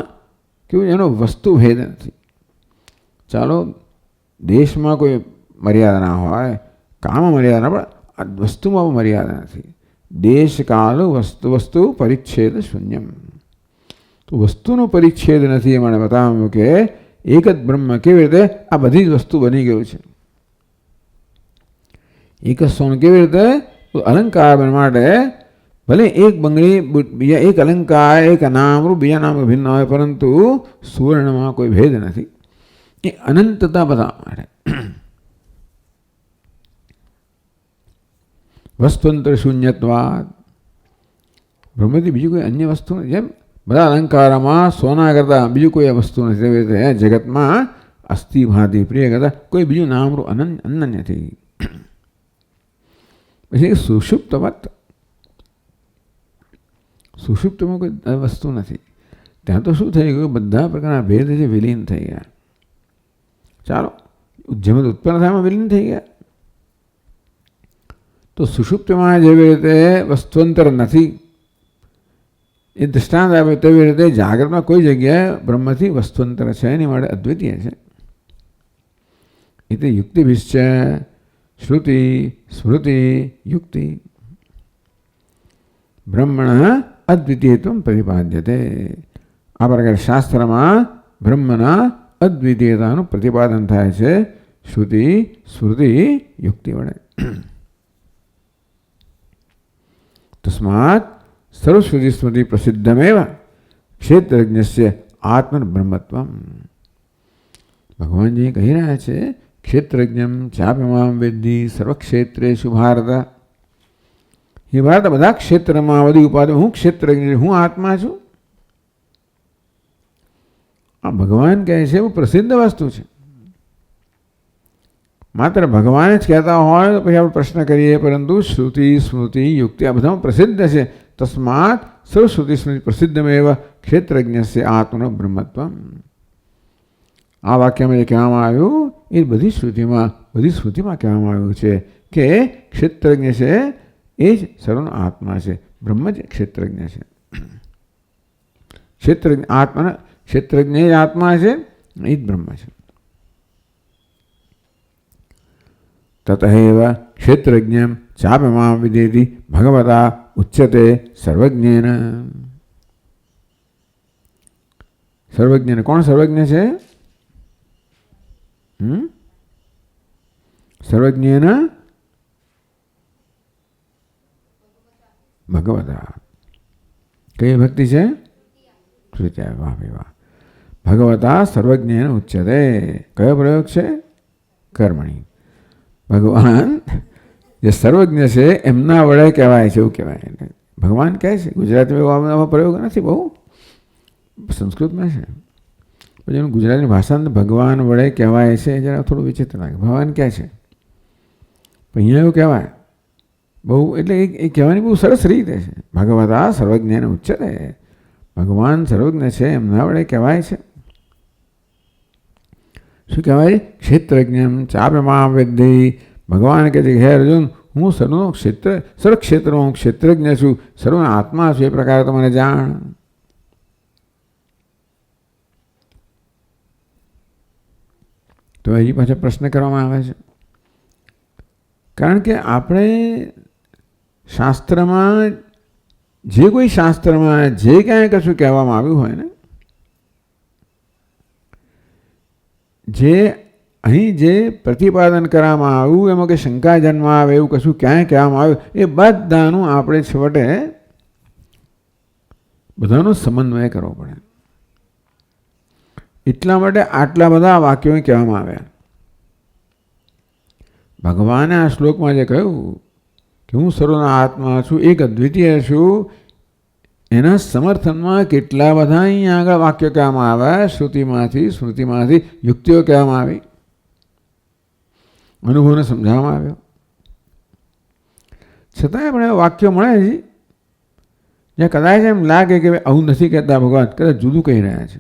કેવું એનો વસ્તુ ભેદ નથી. ચાલો દેશમાં કોઈ મર્યાદા ના હોય, કામમાં મર્યાદા ના, પણ વસ્તુમાં મર્યાદા નથી. દેશ કાળ વસ્તુ પરિચ્છેદ શૂન્યમ. તો વસ્તુનો પરિચ્છેદ નથી. એ મને બતાવ્યું કે એક જ બ્રહ્મ કેવી રીતે આ બધી જ વસ્તુ બની ગયું છે. એક જ સોનું કેવી રીતે અલંકાર બનવા માટે ભલે એક બંગડી બીજા એક અલંકાર એક નામરૂપ બીજા નામ ભિન્ન હોય, પરંતુ સુવર્ણમાં કોઈ ભેદ નથી. એ અનંતતા બતાવવા માટે. વસ્તુંતર શૂન્યત્વાદ. બ્રહ્મથી બીજું કોઈ અન્ય વસ્તુ નથી. જેમ બધા અલંકારમાં સોના કરતાં બીજું કોઈ વસ્તુ નથી, તેવી રીતે જગતમાં અસ્થિ ભાંતિ પ્રિય કરતાં કોઈ બીજું નામરૂપ અનન્ય નથી. પછી સુષુપ્તવત. સુષુપ્તમાં કોઈ વસ્તુ નથી. ત્યાં તો શું થઈ ગયું? બધા પ્રકારના ભેદ છે વિલીન થઈ ગયા. ચાલો જેમ ઉત્પન્ન થાય વિલીન થઈ ગયા. તો સુષુપ્તમાં જેવી રીતે વસ્તુંતર નથી એ દૃષ્ટાંત આપે, તેવી રીતે જાગ્રતમાં કોઈ જગ્યાએ બ્રહ્મથી વસ્તુંતર છે, એની માટે અદ્વિતીય છે. એટલે યુક્તિભિશ્ચ શ્રુતિ સ્મૃતિ યુક્તિ બ્રહ્મણ અદ્વિતીયત્વમ પ્રતિપાદ્યતે. આ પ્રકારે શાસ્ત્રમાં બ્રહ્મના અદ્વિતીયતાનું પ્રતિપાદન થાય છે શ્રુતિ સ્મૃતિ યુક્તિ વડે. તસ્માત સર્વશ્રુતિ સ્મૃતિ પ્રસિદ્ધમેવ ક્ષેત્રજ્ઞસ્ય આત્મબ્રહ્મત્વમ. ભગવાનજી કહી રહ્યા છે ક્ષેત્રજ્ઞમ ચાપ્યમામ વેદ્ધિ સર્વક્ષેત્રેષુ ભારત. એ ભારત બધા ક્ષેત્રમાં બધી ઉપાધિ હું ક્ષેત્રજ્ઞ, હું આત્મા છું. આ ભગવાન કહે છે એવું પ્રસિદ્ધ વસ્તુ છે. માત્ર ભગવાન જ કહેતા હોય તો પછી આપણે પ્રશ્ન કરીએ, પરંતુ શ્રુતિ સ્મૃતિ યુક્તિ આ બધામાં પ્રસિદ્ધ છે. તસ્માત સર્વશ્રુતિ સ્મૃતિ પ્રસિદ્ધમેવ ક્ષેત્રજ્ઞસ્ય આત્મનો બ્રહ્મત્વમ. આ વાક્યમાં જે કહેવામાં આવ્યું એ બધી શ્રુતિમાં કહેવામાં આવ્યું છે કે ક્ષેત્રજ્ઞ છે એ જ સર્વનો આત્મા છે. બ્રહ્મ જ ક્ષેત્રજ્ઞ છે. ક્ષેત્રજ્ઞ એ આત્મા છે, એ જ બ્રહ્મ છે. તતએવ ક્ષેત્રજ્ઞમ ચાપ્યમામ વિદેતિ ભગવતા ઉચ્યતે સર્વજ્ઞેન. સર્વજ્ઞ કોણ સર્વજ્ઞ છે? સર્વજ્ઞેન ભગવતા. કઈ ભક્તિ છે? તૃતીય. વાહ ભાઈ વાહ. ભગવતા સર્વજ્ઞેન ઉચ્યતે. કયો પ્રયોગ છે? કર્મણી. ભગવાન જે સર્વજ્ઞ છે એમના વડે કહેવાય છે એવું કહેવાય. ભગવાન કહે છે. ગુજરાતીમાં આવા પ્રયોગ નથી, બહુ સંસ્કૃતમાં છે. પછી એનું ગુજરાતી ભાષામાં ભગવાન વડે કહેવાય છે જરા થોડું વિચિત્ર લાગે. ભગવાન કહે છે પણ અહીંયા એવું કહેવાય બહુ, એટલે એ કહેવાની બહુ સરસ રીતે છે. ભગવતા સર્વજ્ઞને ઉચ્ચતે. ભગવાન સર્વજ્ઞ છે એમના વડે કહેવાય છે. શું કહેવાય? ક્ષેત્રજ્ઞમ ચાપ્યમામ વેદ્ધિ. ભગવાન કહે છે હે અર્જુન, હું સર્વ ક્ષેત્રનો ક્ષેત્રજ્ઞ છું, સર્વના આત્મા છું, એ પ્રકારે તો મને જાણ. તો હજી પાછા પ્રશ્ન કરવામાં આવે છે. કારણ કે આપણે શાસ્ત્રમાં જે કોઈ શાસ્ત્રમાં જે ક્યાંય કશું કહેવામાં આવ્યું હોય ને, જે અહીં જે પ્રતિપાદન કરવામાં આવ્યું એમાં કે શંકા જન્મ આવે એવું કશું ક્યાંય કહેવામાં આવ્યું, એ બધાનું આપણે છેવટે બધાનો સમન્વય કરવો પડે. એટલા માટે આટલા બધા વાક્યો કહેવામાં આવ્યા. ભગવાને આ શ્લોકમાં જે કહ્યું કે હું સર્વના આત્મા છું, એક અદ્વિતીય છું, એના સમર્થનમાં કેટલા બધા અહીંયા આગળ વાક્યો કહેવામાં આવ્યા, શ્રુતિમાંથી સ્મૃતિમાંથી યુક્તિઓ કહેવામાં આવી, અનુભવને સમજાવવામાં આવ્યો. છતાંય પણ એવા વાક્યો મળે છે જ્યાં કદાચ એમ લાગે કે આવું નથી કહેતા ભગવાન, કદાચ જુદું કહી રહ્યા છે.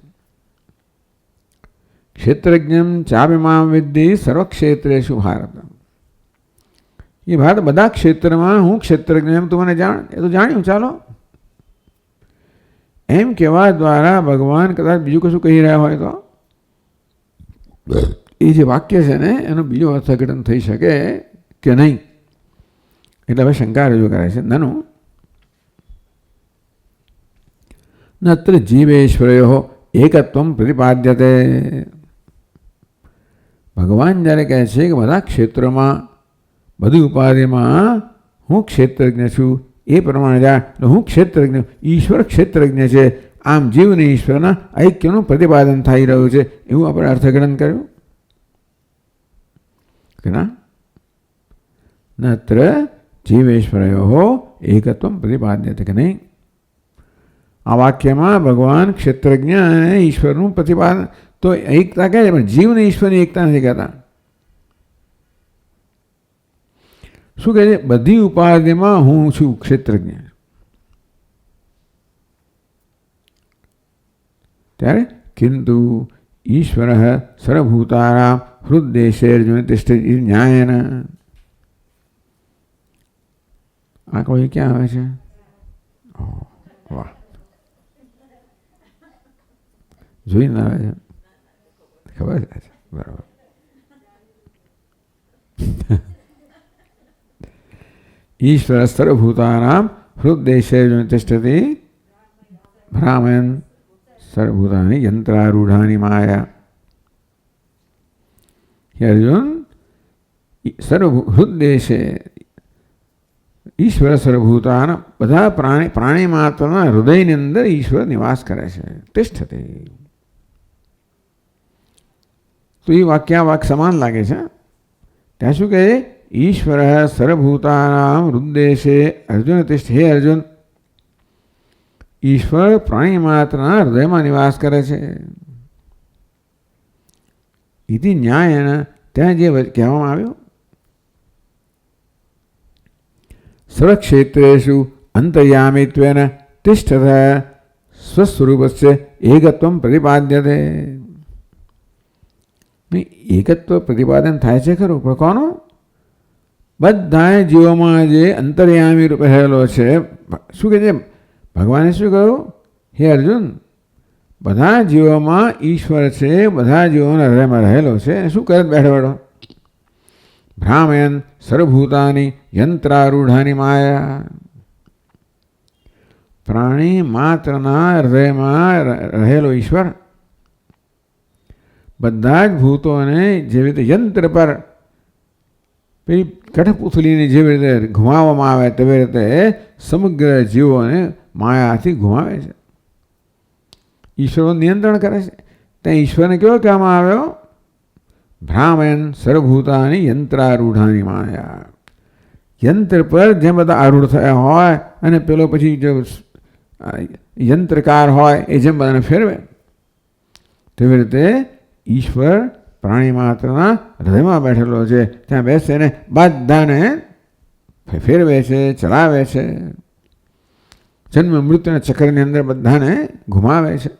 ક્ષેત્રજ્ઞમ ચાપિમામ વિદ્ધિ સર્વક્ષેત્રેષુ ભારત. એ ભારત બધા ક્ષેત્રમાં હું ક્ષેત્રજ્ઞ એમ તું મને જાણ, એ તો જાણ્યું, ચાલો. એમ કહેવા દ્વારા ભગવાન કદાચ બીજું કશું કહી રહ્યા હોય તો એ જે વાક્ય છે ને એનું બીજું અર્થઘટન થઈ શકે કે નહીં, એટલે હવે શંકા રજૂ કરે છે. નાનું નત્ર જીવેશ્વરયો એકત્વમ પ્રતિપાદ્યતે. ભગવાન જ્યારે કહે છે કે બધા ક્ષેત્રોમાં બધી ઉપાધિમાં હું ક્ષેત્રજ્ઞ છું, એ પ્રમાણે જાણ હું ક્ષેત્રજ્ઞ, ઈશ્વર ક્ષેત્રજ્ઞ છે. આમ જીવને ઈશ્વરના ઐક્યનું પ્રતિપાદન થઈ રહ્યું છે, એવું આપણે અર્થઘટન કર્યું કે ના? નત્ર જીવેશ્વરયો એકત્વમ પ્રતિપાદ્યતે કે નહીં? આ વાક્યમાં ભગવાન ક્ષેત્રજ્ઞ અને ઈશ્વરનું પ્રતિપાદન તો એકતા કહે છે, પણ જીવને ઈશ્વરની એકતા નથી કહેતા. શું કહે છે? બધી ઉપાધિમાં હું છું ક્ષેત્રજ્ઞ. ત્યારે કિંતુ ઈશ્વર સર્વભૂતાનામ હૃદયશેર્જુન તિષ્ઠતિ ન્યાયન. આ કોઈ ક્યાં આવે છે? વાહ, જોઈને આવે છે, ખબર છે, બરાબર. ઈશ્વર સર્વભૂતાનામ હૃદયશેર્જુન તિષ્ઠતિ ભ્રામયન સર્વભૂતાની યંત્રારૂઢાની માયા. અર્જુન હૃદય ઈશ્વર સર્વભૂતાના બધા પ્રાણી માત્રના હૃદયની અંદર ઈશ્વર નિવાસ કરે છે. તિષ્ઠતે. તો એ વાક્ય સમાન લાગે છે. ત્યાં શું કહે? ઈશ્વર સર્વભૂતાનામ હૃદય અર્જુન તિષ્ઠ. હે અર્જુન, ઈશ્વર પ્રાણી માત્રના હૃદયમાં નિવાસ કરે છે. ઇતિ ન્યાયન. ત્યાં જે કહેવામાં આવ્યું, સર્વક્ષેત્રેષુ અંતર્યામિત્વેન તિષ્ઠત સ્વસ્વરૂપસ્ય એકત્વમ પ્રતિપાદ્યતે. એકત્વ પ્રતિપાદન થાય છે ખરું, પણ કોનું? બધા જીવોમાં જે અંતર્યામી રૂપે રહેલો છે. શું કહે છે ભગવાને? શું કહ્યું? હે અર્જુન, બધા જીવોમાં ઈશ્વર છે, બધા જીવોના હૃદયમાં રહેલો છે. શું કરે બેઠો બેઠો? ભ્રામયન સર્વભૂતાની યંત્રારૂઢાની માયા. પ્રાણી માત્રના હૃદયમાં રહેલો ઈશ્વર બધા જ ભૂતોને જેવી રીતે યંત્ર પર પેલી કઠપુતલીની જેવી રીતે ઘુમાવવામાં આવે તેવી રીતે સમગ્ર જીવોને માયાથી ઘુમાવે છે. ઈશ્વરનું નિયંત્રણ કરે છે. ત્યાં ઈશ્વરને કેવો કહેવામાં આવ્યો? ભ્રામયન સર્વભૂતાની યંત્રારૂઢાની માયા. યંત્ર પર જેમ બધા આરૂઢ થયા હોય અને પેલો પછી જો યંત્રકાર હોય એ જેમ બધાને ફેરવે, તેવી રીતે ઈશ્વર પ્રાણી માત્રના હૃદયમાં બેઠેલો છે. ત્યાં બેસીને બધાને ફેરવે છે, ચલાવે છે. જન્મ મૃત્યુના ચક્રની અંદર બધાને ઘુમાવે છે.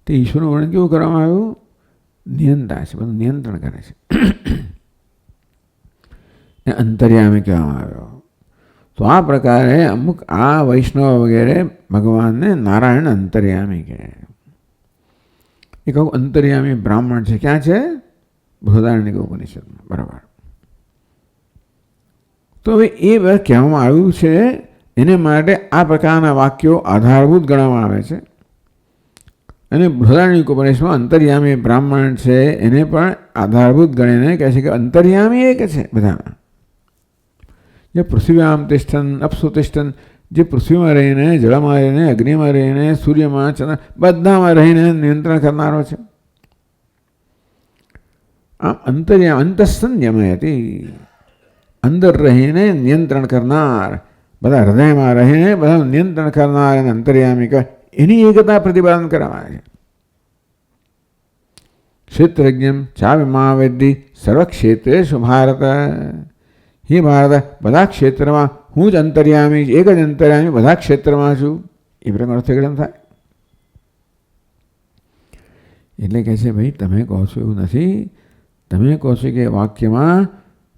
તે ઈશ્વરનું વર્ણન કેવું કરવામાં આવ્યું? નિયંતા છે, બધું નિયંત્રણ કરે છે. એ અંતર્યામી કહેવામાં આવ્યો. તો આ પ્રકારે અમુક આ વૈષ્ણવ વગેરે ભગવાનને નારાયણ અંતર્યામી કહે. એ કહું અંતર્યામી બ્રાહ્મણ છે. ક્યાં છે? બૃહદારણ્યક ઉપનિષદમાં. બરાબર. તો હવે એ કહેવામાં આવ્યું છે, એને માટે આ પ્રકારના વાક્યો આધારભૂત ગણવામાં આવે છે. અને બૃહદારણ્યક ઉપનિષદમાં અંતર્યામી બ્રાહ્મણ છે એને પણ આધારભૂત ગણીને કહે છે કે અંતર્યામી એક છે બધાના. જે પૃથ્વીમાં તિષ્ઠન અપ્સુ તિષ્ઠન, જે પૃથ્વીમાં રહીને, જળમાં રહીને, અગ્નિમાં રહીને, સૂર્યમાં, ચંદ્ર બધામાં રહીને નિયંત્રણ કરનારો છે. આમ અંતર્યામી અંતસ્સન યમયતિ, અંદર રહીને નિયંત્રણ કરનાર, બધા હૃદયમાં રહીને બધાનું નિયંત્રણ કરનાર અને અંતર્યામી કહે, એની એકતા પ્રતિપાદન કરવામાં આવે છે. ક્ષેત્રજ્ઞમ ચાવિમા વેદ્ધિ સર્વક્ષેત્રેષુ ભારત. હે ભારત, બધા ક્ષેત્રમાં હું જ અંતર્યામી, એક જ અંતર્યામી બધા ક્ષેત્રમાં છું. એ પ્રકાર અર્થઘટન થાય. એટલે કહે છે ભાઈ તમે કહો છો એવું નથી, તમે કહો છો કે વાક્યમાં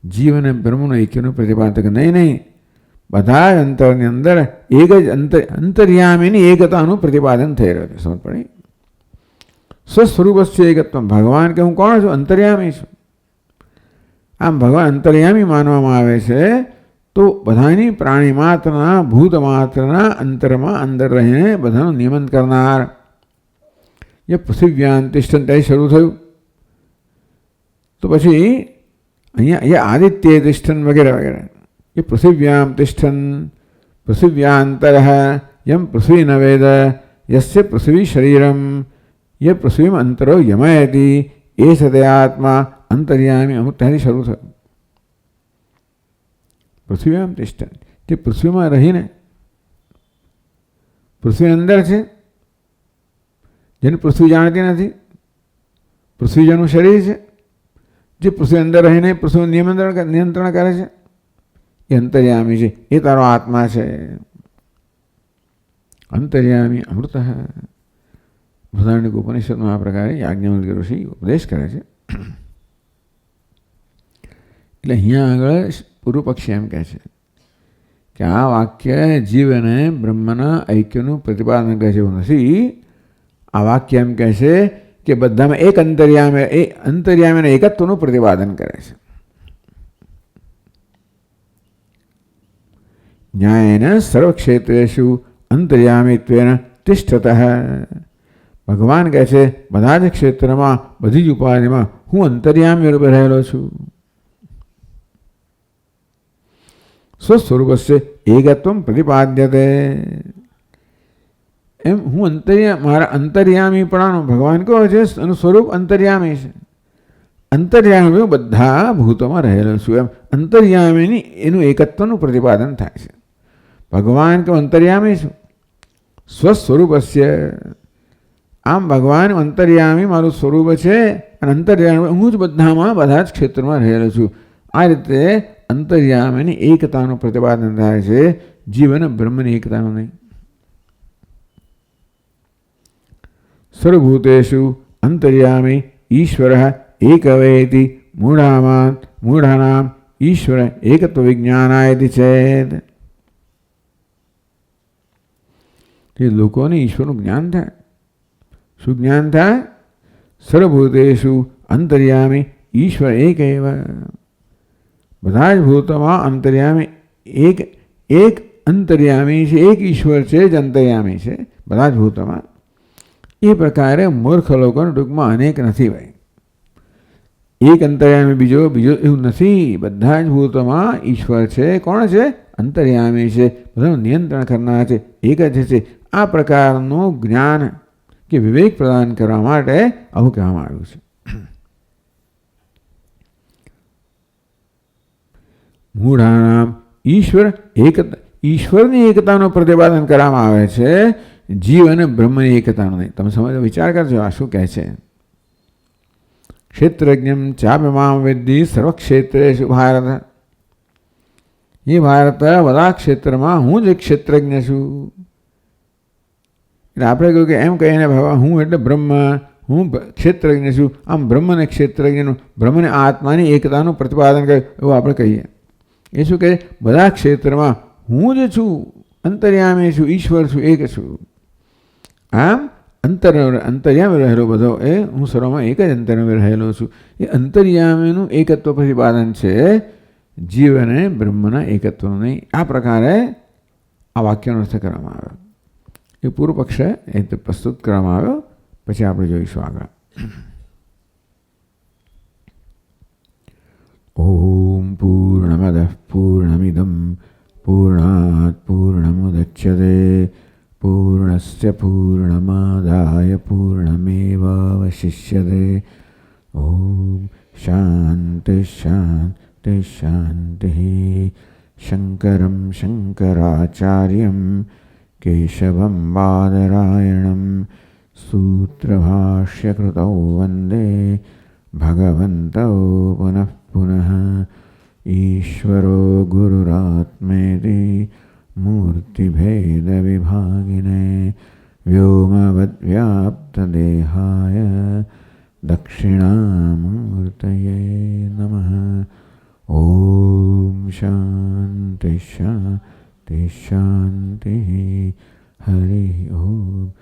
જીવ અને બ્રહ્મનું ઐક્યનું પ્રતિપાદન. નહીં, બધા જ અંતરની અંદર એક જ અંતર્યામીની એકતાનું પ્રતિપાદન થઈ રહ્યું છે. સમજ પડી? સ્વસ્વરૂપસ્ય એકત્વ. ભગવાન કે હું કોણ છું? અંતર્યામી છું. આમ ભગવાન અંતર્યામી માનવામાં આવે છે તો બધાની પ્રાણી માત્રના ભૂત માત્રના અંતરમાં અંદર રહીને બધાનું નિયમન કરનાર. એ પૃથિવ્યાન તિષ્ઠન ત્યાં શરૂ થયું, તો પછી અહીંયા આદિત્ય તિષ્ઠન વગેરે વગેરે. એ પૃથિવ્યામ તિષ્ઠન પૃથિવ્યાંતર યમ પૃથ્વી ન વેદ યસ્ય પૃથ્વી શરીરમ ય પૃથ્વીમ અંતરો યમયતિ એ સદે આત્મા અંતર્યામી. અમુક ત્યાંથી શરૂ થયું. પૃથ્વીયામ તિષ્ઠન, તે પૃથ્વીમાં રહીને પૃથ્વી અંદર છે, જેને પૃથ્વી જાણતી નથી, પૃથ્વી જેનું શરીર છે, જે પૃથ્વી અંદર રહીને પૃથ્વીનું નિયંત્રણ કરે છે, એ અંતર્યામી છે. એ તારો આત્મા છે. અંતર્યામી અમૃત. બૃહદારણ્યક ઉપનિષદમાં આ પ્રકારે યાજ્ઞવલ્ક્ય ઋષિ ઉપદેશ કરે છે. એટલે અહીંયા આગળ પૂર્વ પક્ષી એમ કહે છે કે આ વાક્ય જીવ અને બ્રહ્મના ઐક્યનું પ્રતિપાદન કહે છે એવું નથી. આ વાક્ય એમ કહે છે કે બધામાં એક અંતર્યામીના એકત્વનું પ્રતિપાદન કરે છે. ન્યાયેન સર્વક્ષેત્રેષુ અંતર્યામિત્વેન તિષ્ઠતઃ. ભગવાન કહે છે બધા જ ક્ષેત્રમાં બધી જ ઉપાધિમાં હું અંતર્યામી રૂપે રહેલો છું. સ્વસ્વરૂપસ્ય એકત્વમ પ્રતિપાદ્યતે. એમ હું મારા અંતર્યામીપણાનું ભગવાન કહો છે એનું સ્વરૂપ અંતર્યામી છે. અંતર્યામી બધા ભૂતોમાં રહેલો છું. એમ અંતર્યામીની એનું એકત્વનું પ્રતિપાદન થાય છે. ભગવાન કે અંતર્યામી છું સ્વસ્વરૂપસ્ય. આમ ભગવાન અંતર્યામી મારું સ્વરૂપ છે અને અંતર્યામી હું જ બધામાં બધા જ ક્ષેત્રમાં રહેલો છું. આ રીતે અંતર્યામીની એકતાનું પ્રતિપાદન થાય છે, જીવન બ્રહ્મની એકતાનું નહીં. સર્વભૂતેષુ અંતર્યામી ઈશ્વર એકવેતિ મૂઢાનામ ઈશ્વર એકત્વ વિજ્ઞાનાયતિ ચેત. એ લોકોને ઈશ્વરનું જ્ઞાન થાય. શું જ્ઞાન થાય? સર્વભૂતેષુ અંતર્યામી ઈશ્વર એક એવ. બધા જ ભૂતોમાં અંતર્યામી એક અંતર્યામી છે, એક ઈશ્વર છે જ અંતર્યામી છે બધા જ ભૂતોમાં. એ પ્રકારે મૂર્ખ લોકોને ટૂંકમાં અનેક નથી ભાઈ. એક અંતર્યામી બીજો એવું નથી. બધા જ ભૂતોમાં ઈશ્વર છે. કોણ છે? અંતર્યામી છે. બધાનું નિયંત્રણ કરનાર છે. એક જ છે. આ પ્રકારનું જ્ઞાન કે વિવેક પ્રદાન કરવા માટે આવું કહેવામાં આવ્યું છે. મૂઢાનામ ઈશ્વરની એકતાનું પ્રતિપાદન કરવામાં આવે છે, જીવ અને બ્રહ્મની એકતાનું નહીં. તમે સમજો, વિચાર કરજો આ શું કહે છે. ક્ષેત્રજ્ઞમ ચાપ્યમામ વેદ્ધિ સર્વક્ષેત્રેષુ ભારત. એ ભારત બધા ક્ષેત્રમાં હું જ એક ક્ષેત્રજ્ઞ છું. એટલે આપણે કહ્યું કે એમ કહીને ભાવા હું એટલે બ્રહ્મ, હું ક્ષેત્રજ્ઞ છું. આમ બ્રહ્મને ક્ષેત્રજ્ઞનું, બ્રહ્મને આત્માની એકતાનું પ્રતિપાદન કર્યું એવું આપણે કહીએ. એ શું કહે? બધા ક્ષેત્રમાં હું જ છું, અંતર્યામી છું, ઈશ્વર છું, એક છું. આમ અંતર્યામી રહેલો બધો એ હું સર્વમાં એક જ અંતર્યામી રહેલો છું. એ અંતર્યામીનું એકત્વ પ્રતિપાદન છે, જીવ અને બ્રહ્મના એકત્વનું નહીં. આ પ્રકારે આ વાક્યનો અર્થ કરવામાં આવ્યો. એ પૂર્વ પક્ષે એ પ્રસ્તુત કરવામાં આવ્યો. પછી આપણે જોઈશું આગળ. ઓમ પૂર્ણમદ પૂર્ણમિદમ પૂર્ણાત પૂર્ણમુદચ્યતે પૂર્ણસ્ય પૂર્ણમાદાય પૂર્ણમેવાવશિષ્યતે. ઓમ शांति शांति शांति। शंकरं शंकराचार्यं केशवं बादरायणं सूत्रभाष्यकृतौ वन्दे भगवन्तौ पुनः पुनः। ईश्वरो गुरुरात्मेति मूर्तिभेदविभागिने व्योमवद्व्याप्तदेहाय दक्षिणामूर्तये नमः। ॐ शान्ति शान्ति शान्तिः। हरि ओम।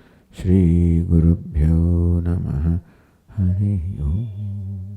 श्री गुरुभ्यो नमः। हरि ओम।